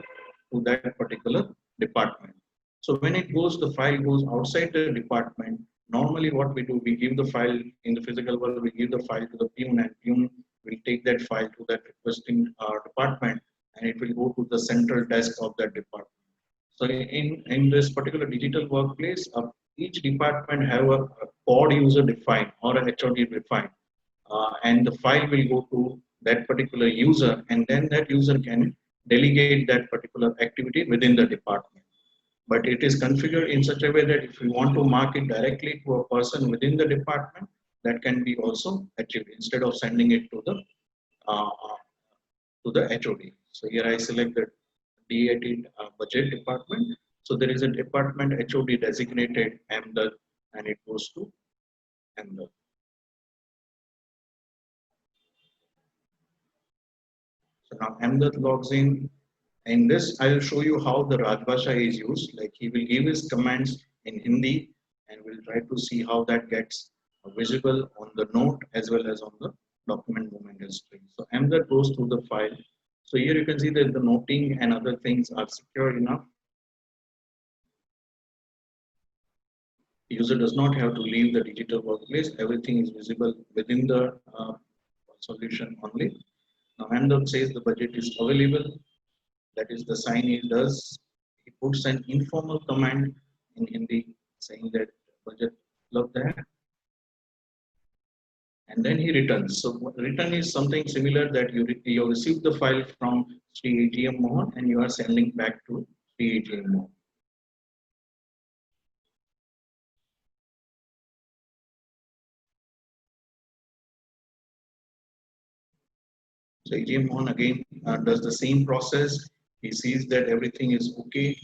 to that particular department. So when the file goes outside the department. Normally, what we do, we give the file in the physical world, we give the file to the Pune, and Pune will take that file to that requesting department, and it will go to the central desk of that department. So in this particular digital workplace, each department have a pod user defined or a HOD defined, and the file will go to that particular user, and then that user can delegate that particular activity within the department. But it is configured in such a way that if you want to mark it directly to a person within the department, that can be also achieved instead of sending it to the HOD. So here I select the D18 budget department. So there is a department HOD designated MDUL, and it goes to MDUL. So now MDUL logs in. In this, I will show you how the Rajbhasha is used. Like he will give his commands in Hindi, and we'll try to see how that gets visible on the note as well as on the document movement history. So MDUL goes through the file. So here you can see that the noting and other things are secure enough. The user does not have to leave the digital workplace. Everything is visible within the solution only. Now MDUL says the budget is available. That is the sign he does. He puts an informal command in Hindi saying that budget love that, and then he returns. So return is something similar that you receive the file from Sri AGM Mohan and you are sending back to Sri AGM Mohan. So AGM Mohan again does the same process. He sees that everything is okay,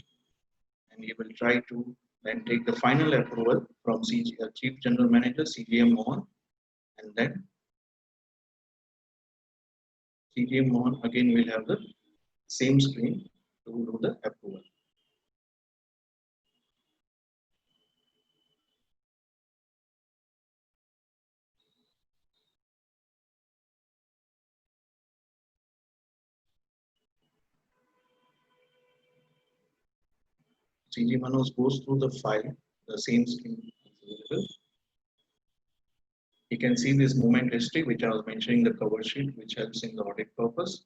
and he will try to then take the final approval from Chief General Manager CGM Mohan, and then CGM Mohan again will have the same screen to do the approval. CG Manoj goes through the file, the same scheme is available. You can see this movement history, which I was mentioning, the cover sheet, which helps in the audit purpose.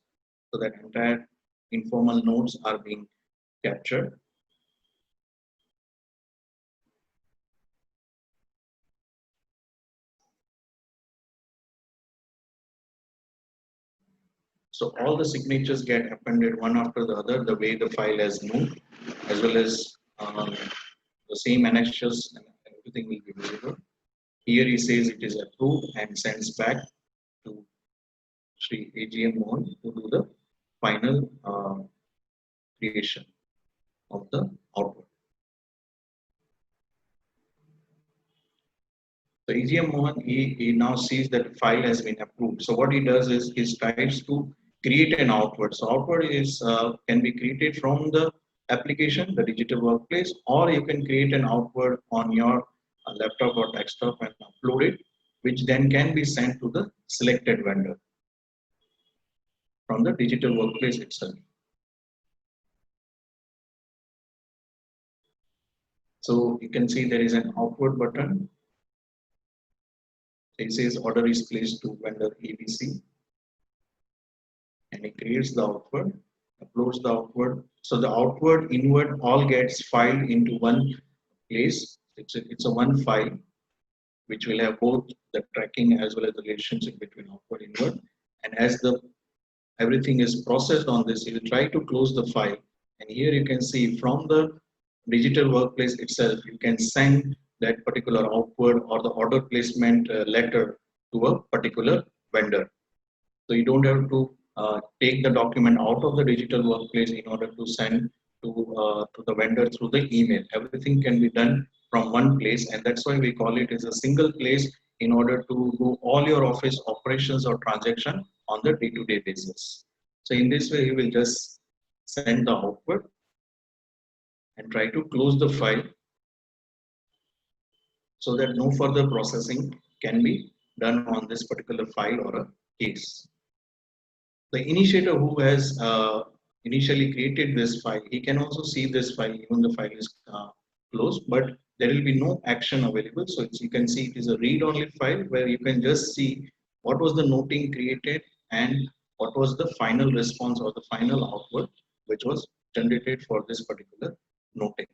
So that entire informal notes are being captured. So all the signatures get appended one after the other, the way the file has moved, as well as the same annexures and everything will be visible. Here he says it is approved and sends back to Sri AGM Mohan to do the final creation of the output. So AGM Mohan, he now sees that the file has been approved. So what he does is he tries to create an outward. So outward is can be created from the application, the digital workplace, or you can create an outward on your laptop or desktop and upload it, which then can be sent to the selected vendor from the digital workplace itself. So you can see there is an outward button. It says order is placed to vendor ABC. And it creates the outward, uploads the outward. So the outward, inward all gets filed into one place. It's a one file which will have both the tracking as well as the relationship between outward and inward. And as the everything is processed on this, you will try to close the file. And here you can see from the digital workplace itself, you can send that particular outward or the order placement letter to a particular vendor. So you don't have to take the document out of the digital workplace in order to send to the vendor through the email. Everything can be done from one place, and that's why we call it as a single place in order to do all your office operations or transaction on the day-to-day basis. So in this way, you will just send the output and try to close the file so that no further processing can be done on this particular file or a case. The initiator who has initially created this file, he can also see this file even the file is closed, but there will be no action available. So you can see it is a read-only file where you can just see what was the noting created and what was the final response or the final output which was generated for this particular noting.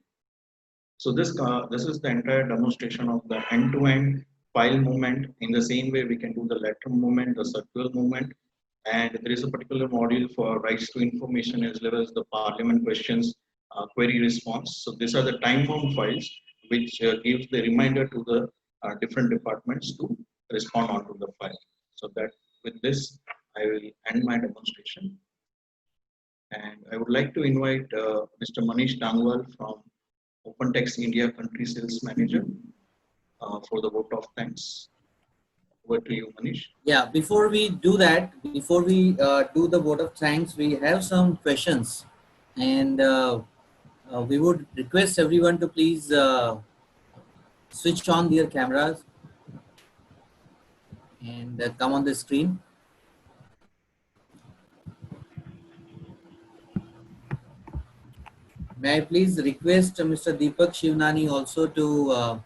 So this is the entire demonstration of the end-to-end file movement. In the same way, we can do the letter movement, the circular movement, and there is a particular module for rights to information as well as the parliament questions query response. So these are the time-bound files which gives the reminder to the different departments to respond onto the file. So that with this, I will end my demonstration. And I would like to invite Mr. Manish Dangwal from OpenText India Country Sales Manager for the vote of thanks. Over to you, Manish. Yeah, before we do that, before we do the vote of thanks, we have some questions, and we would request everyone to please switch on their cameras and come on the screen. May I please request Mr. Deepak Shivnani also to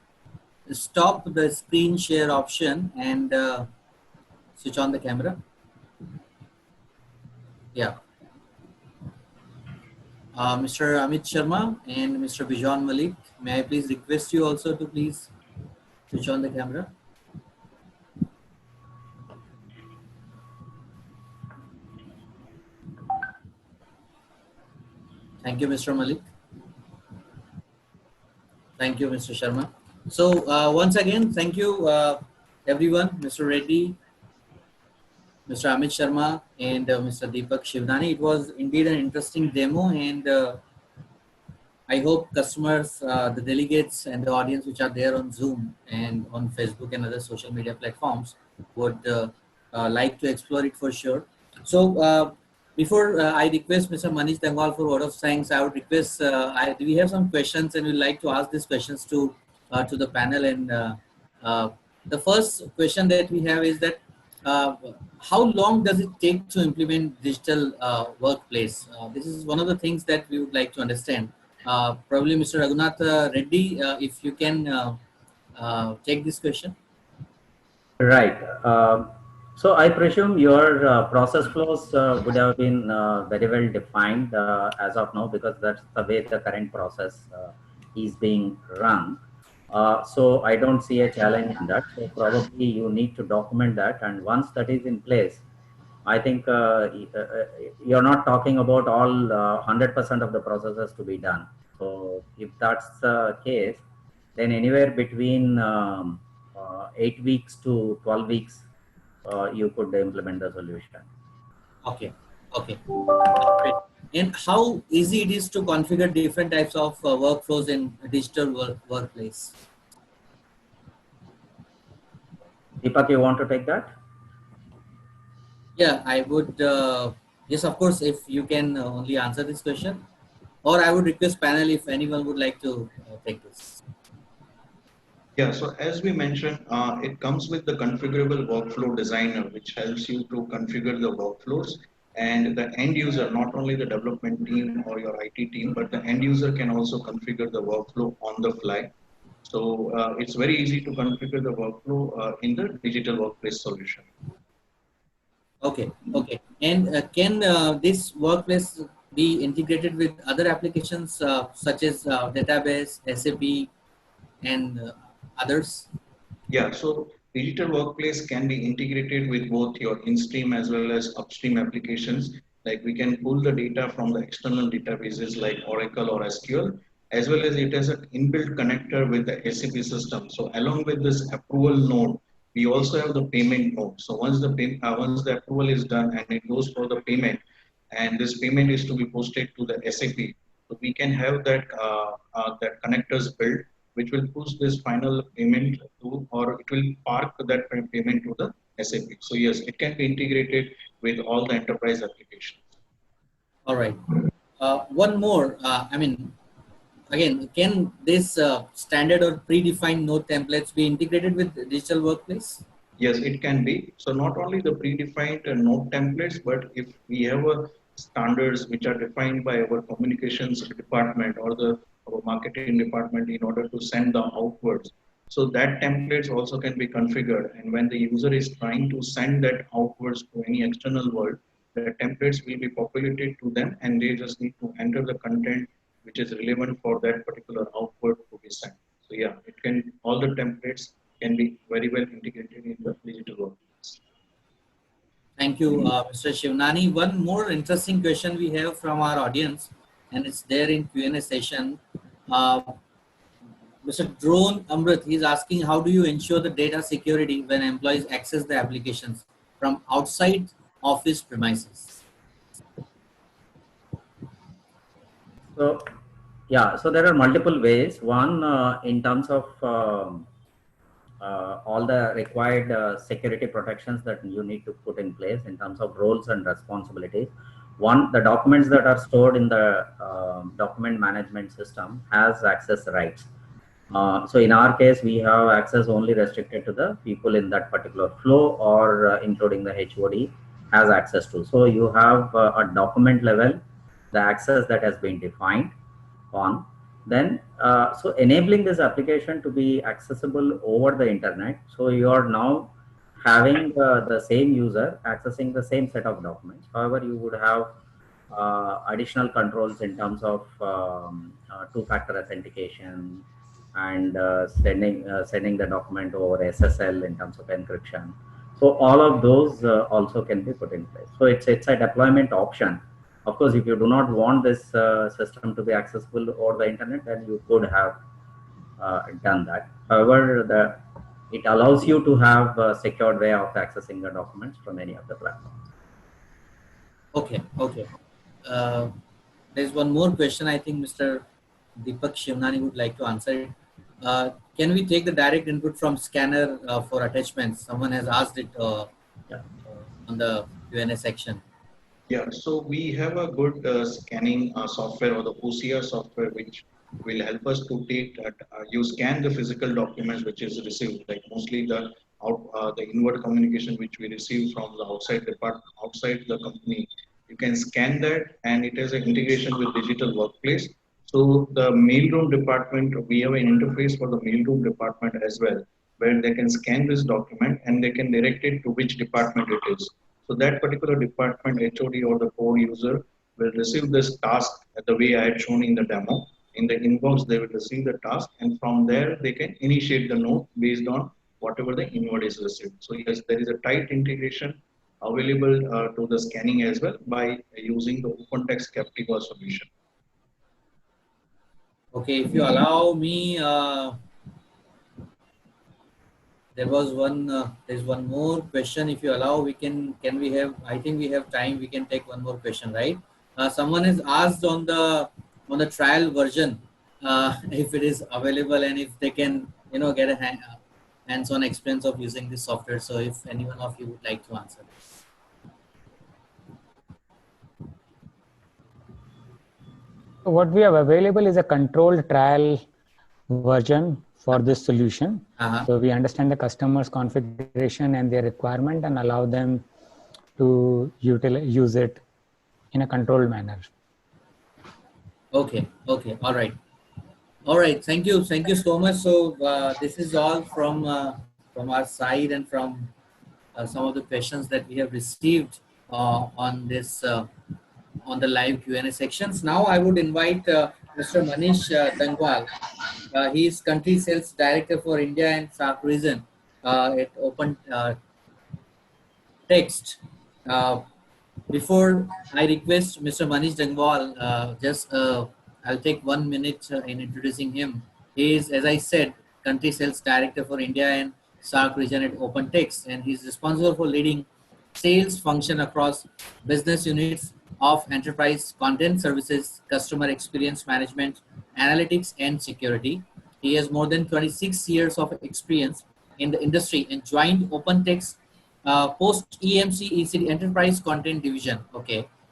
stop the screen share option and switch on the camera. Yeah. Mr. Amit Sharma and Mr. Bijan Malik, may I please request you also to please switch on the camera. Thank you, Mr. Malik. Thank you, Mr. Sharma. So once again, thank you everyone, Mr. Reddy, Mr. Amit Sharma and Mr. Deepak Shivnani. It was indeed an interesting demo, and I hope customers, the delegates and the audience which are there on Zoom and on Facebook and other social media platforms would like to explore it for sure. So before I request Mr. Manish Dangwal for word of thanks, I would request, we have some questions and we'd like to ask these questions to the panel. And the first question that we have is that how long does it take to implement digital workplace? This is one of the things that we would like to understand. Probably Mr. Raghunath Reddy, if you can take this question. Right. So I presume your process flows would have been very well defined as of now, because that's the way the current process is being run. So I don't see a challenge in that. So probably you need to document that, and once that is in place, I think you're not talking about all 100% of the processes to be done. So if that's the case, then anywhere between 8 weeks to 12 weeks, you could implement the solution. Okay. Okay. Great. And how easy it is to configure different types of workflows in a digital workplace? Deepak, you want to take that? Yeah, I would. Yes, of course, if you can only answer this question, or I would request panel if anyone would like to take this. Yeah, so as we mentioned, it comes with the configurable workflow designer, which helps you to configure the workflows. And the end user, not only the development team or your IT team, but the end user can also configure the workflow on the fly. So it's very easy to configure the workflow in the digital workplace solution. Okay, okay. And can this workplace be integrated with other applications such as database, SAP, and others? Yeah, so digital workplace can be integrated with both your in-stream as well as upstream applications. Like we can pull the data from the external databases like Oracle or SQL, as well as it has an inbuilt connector with the SAP system. So along with this approval node, we also have the payment node. So once the approval is done and it goes for the payment, and this payment is to be posted to the SAP, so we can have that connectors built, which will push this final payment to, or it will park that payment to the SAP. So yes, it can be integrated with all the enterprise applications. All right. One more. I mean, again, can this standard or predefined node templates be integrated with digital workplace? Yes, it can be. So not only the predefined node templates, but if we have a standards which are defined by our communications department or the our marketing department in order to send them outwards. So that templates also can be configured. And when the user is trying to send that outwards to any external world, the templates will be populated to them and they just need to enter the content which is relevant for that particular outward to be sent. So yeah, it can, all the templates can be very well integrated in the digital workplace. Thank you, Mr. Shivnani. One more interesting question we have from our audience, and it's there in Q&A session. Mr. Drone Amrit, he's asking, how do you ensure the data security when employees access the applications from outside office premises? So yeah, so there are multiple ways. One, in terms of all the required security protections that you need to put in place in terms of roles and responsibilities. One, the documents that are stored in the document management system has access rights. So in our case, we have access only restricted to the people in that particular flow, or including the HOD has access to. So you have a document level, the access that has been defined on. Then, so enabling this application to be accessible over the internet. So you are now having the same user accessing the same set of documents. However, you would have additional controls in terms of two-factor authentication and sending the document over SSL in terms of encryption. So all of those also can be put in place. So it's a deployment option. Of course, if you do not want this system to be accessible over the internet, then you could have done that. However, it allows you to have a secured way of accessing the documents from any of the platforms. Okay, okay. There's one more question. I think Mr. Deepak Shivnani would like to answer it. Can we take the direct input from scanner for attachments? Someone has asked it on the Q&A section. Yeah, so we have a good scanning software or the OCR software, which will help us to take that. You scan the physical documents which is received, like mostly the inward communication which we receive from the outside department, outside the company. You can scan that, and it has an integration with digital workplace. So the mailroom department, we have an interface for the mailroom department as well, where they can scan this document and they can direct it to which department it is. So that particular department HOD or the core user will receive this task the way I had shown in the demo. In the inbox, they will receive the task, and from there they can initiate the note based on whatever the inward is received. So yes, there is a tight integration available to the scanning as well by using the OpenText Captiva solution. Okay, if you allow me, there's one more question. If you allow, can we have, I think we have time, we can take one more question, right? Someone has asked on the trial version, if it is available and if they can, get a hands-on experience of using this software. So if anyone of you would like to answer. What we have available is a controlled trial version for this solution. So we understand the customer's configuration and their requirement and allow them to use it in a controlled manner. Okay. All right. Thank you so much. So this is all from our side and from some of the questions that we have received on this on the live Q&A sections. Now I would invite Mr. Manish Dangwal. He is Country Sales Director for India and SAARC region at Open Text. Before I request Mr. Manish Dangwal, I'll take 1 minute in introducing him. He is, as I said, Country Sales Director for India and SAARC region at OpenText, and he's responsible for leading sales function across business units of enterprise content services, customer experience management, analytics, and security. He has more than 26 years of experience in the industry and joined OpenText post EMC ECD Enterprise Content Division,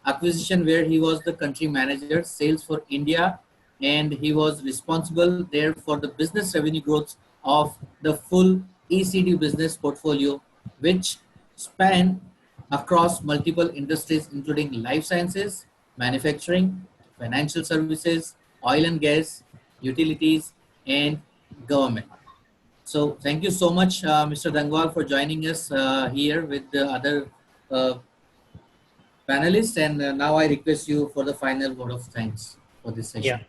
acquisition, where he was the country manager, sales for India, and he was responsible there for the business revenue growth of the full ECD business portfolio, which span across multiple industries, including life sciences, manufacturing, financial services, oil and gas, utilities, and government. So thank you so much, Mr. Dangwal, for joining us here with the other panelists. And now I request you for the final word of thanks for this session. Yeah.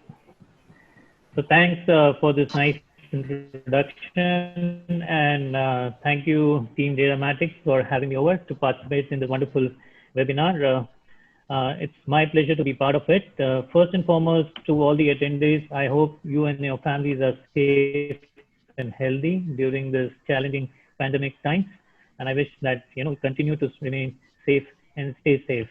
So thanks for this nice introduction, and thank you, Team Datamatics, for having me over to participate in the wonderful webinar. It's my pleasure to be part of it. First and foremost, to all the attendees, I hope you and your families are safe and healthy during this challenging pandemic times, and I wish that continue to remain safe and stay safe.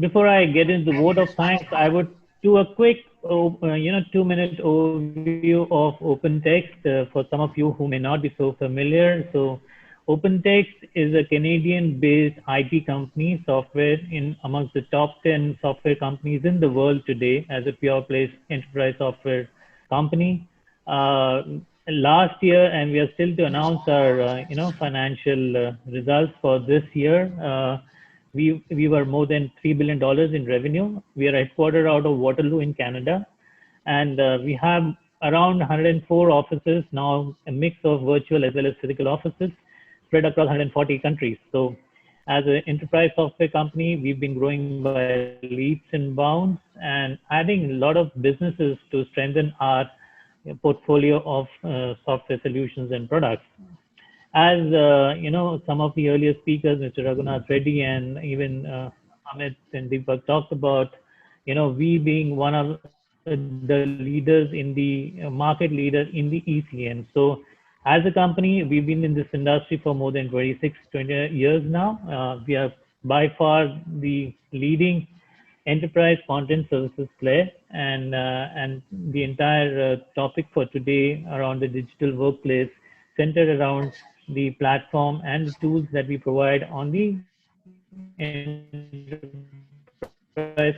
Before I get into the vote of thanks, I would do a quick 2-minute overview of OpenText for some of you who may not be so familiar. So OpenText is a Canadian-based IT company, software in amongst the top 10 software companies in the world today as a pure play enterprise software company. Last year, and we are still to announce our financial results for this year. We were more than $3 billion in revenue. We are headquartered out of Waterloo in Canada, and we have around 104 offices now, a mix of virtual as well as physical offices spread across 140 countries. So as an enterprise software company, we've been growing by leaps and bounds and adding a lot of businesses to strengthen our portfolio of software solutions and products. As some of the earlier speakers, Mr. Raghunath Reddy and even Amit and Deepak talked about, we being one of the leaders in the market leader in the ECN. So as a company, we've been in this industry for more than 20 years now. We are by far the leading enterprise content services player, and the entire topic for today around the digital workplace centered around the platform and the tools that we provide on the enterprise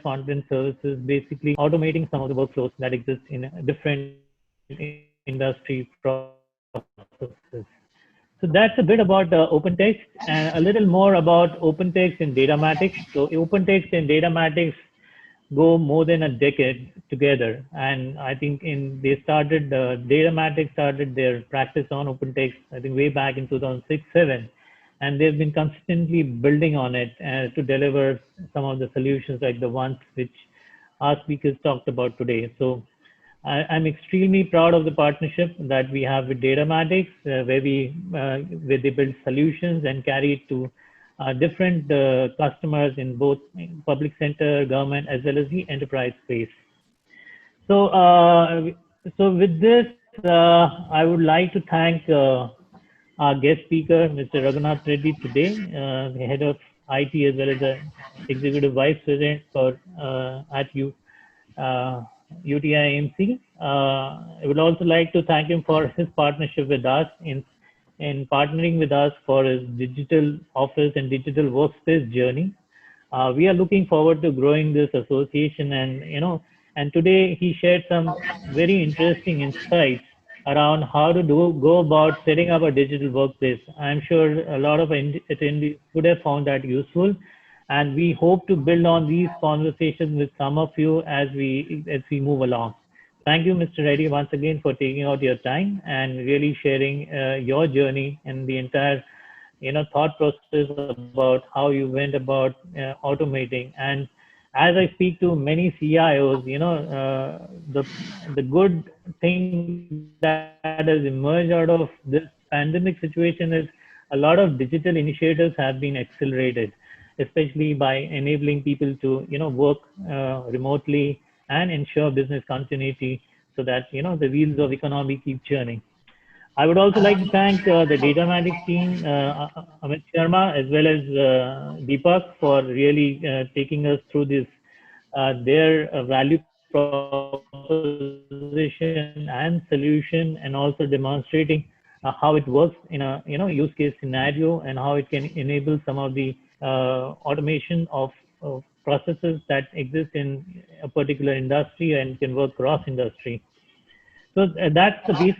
content services, basically automating some of the workflows that exist in different industry processes. So that's a bit about OpenText, and a little more about OpenText and Datamatics. So OpenText and Datamatics go more than a decade together. And I think they started, Datamatics started their practice on OpenText, I think way back in 2006-07. And they've been consistently building on it to deliver some of the solutions like the ones which our speakers talked about today. So I'm extremely proud of the partnership that we have with Datamatics, where they build solutions and carry it to different customers in both public sector, government, as well as the enterprise space. So, so with this, I would like to thank our guest speaker, Mr. Raghunath Reddy today, the head of IT as well as the executive vice president for at UTI AMC. I would also like to thank him for his partnership with us in partnering with us for his digital office and digital workspace journey. We are looking forward to growing this association, and today he shared some very interesting insights around how to go about setting up a digital workplace. I'm sure a lot of attendees would have found that useful, and we hope to build on these conversations with some of you as we move along. Thank you, Mr. Reddy, once again for taking out your time and really sharing your journey and the entire thought process about how you went about automating. And as I speak to many CIOs, the good thing that has emerged out of this pandemic situation is a lot of digital initiatives have been accelerated, especially by enabling people to work remotely and ensure business continuity, so that the wheels of economy keep churning. I would also like to thank the Datamatics team, Amit Sharma, as well as Deepak, for really taking us through this, their value proposition and solution, and also demonstrating how it works in a use case scenario, and how it can enable some of the automation of processes that exist in a particular industry and can work cross industry. So that's the brief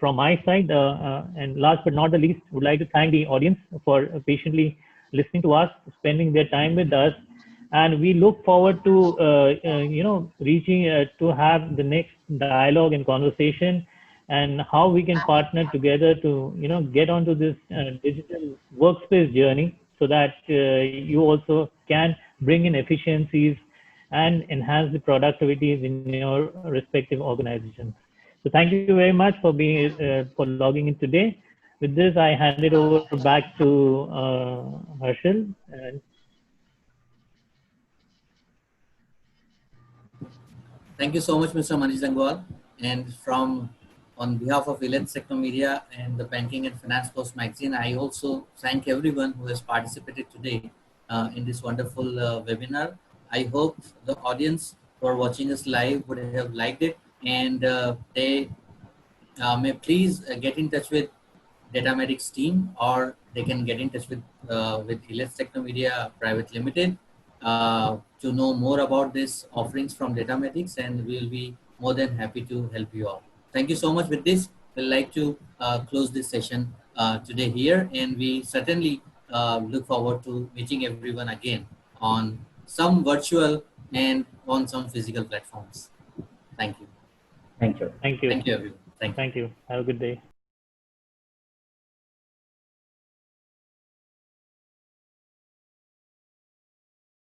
from my side. And last but not the least, would like to thank the audience for patiently listening to us, spending their time with us. And we look forward to, reaching to have the next dialogue and conversation, and how we can partner together to, get onto this digital workspace journey, so that you also can bring in efficiencies and enhance the productivity in your respective organizations. So thank you very much for for logging in today. With this, I hand it over back to Harshil. Thank you so much, Mr. Manish Gangwal. And on behalf of Elite Sector Media and the Banking and Finance Post magazine, I also thank everyone who has participated today in this wonderful webinar. I hope the audience who are watching us live would have liked it, and they may please get in touch with Datamatics team, or they can get in touch with Elite Sector Media Private Limited to know more about this offerings from Datamatics, and we will be more than happy to help you all. Thank you so much. With this, we'd like to close this session today here, and we certainly look forward to meeting everyone again on some virtual and on some physical platforms. Thank you. Thank you. Thank you. Thank you, everyone. Thank you. Have a good day.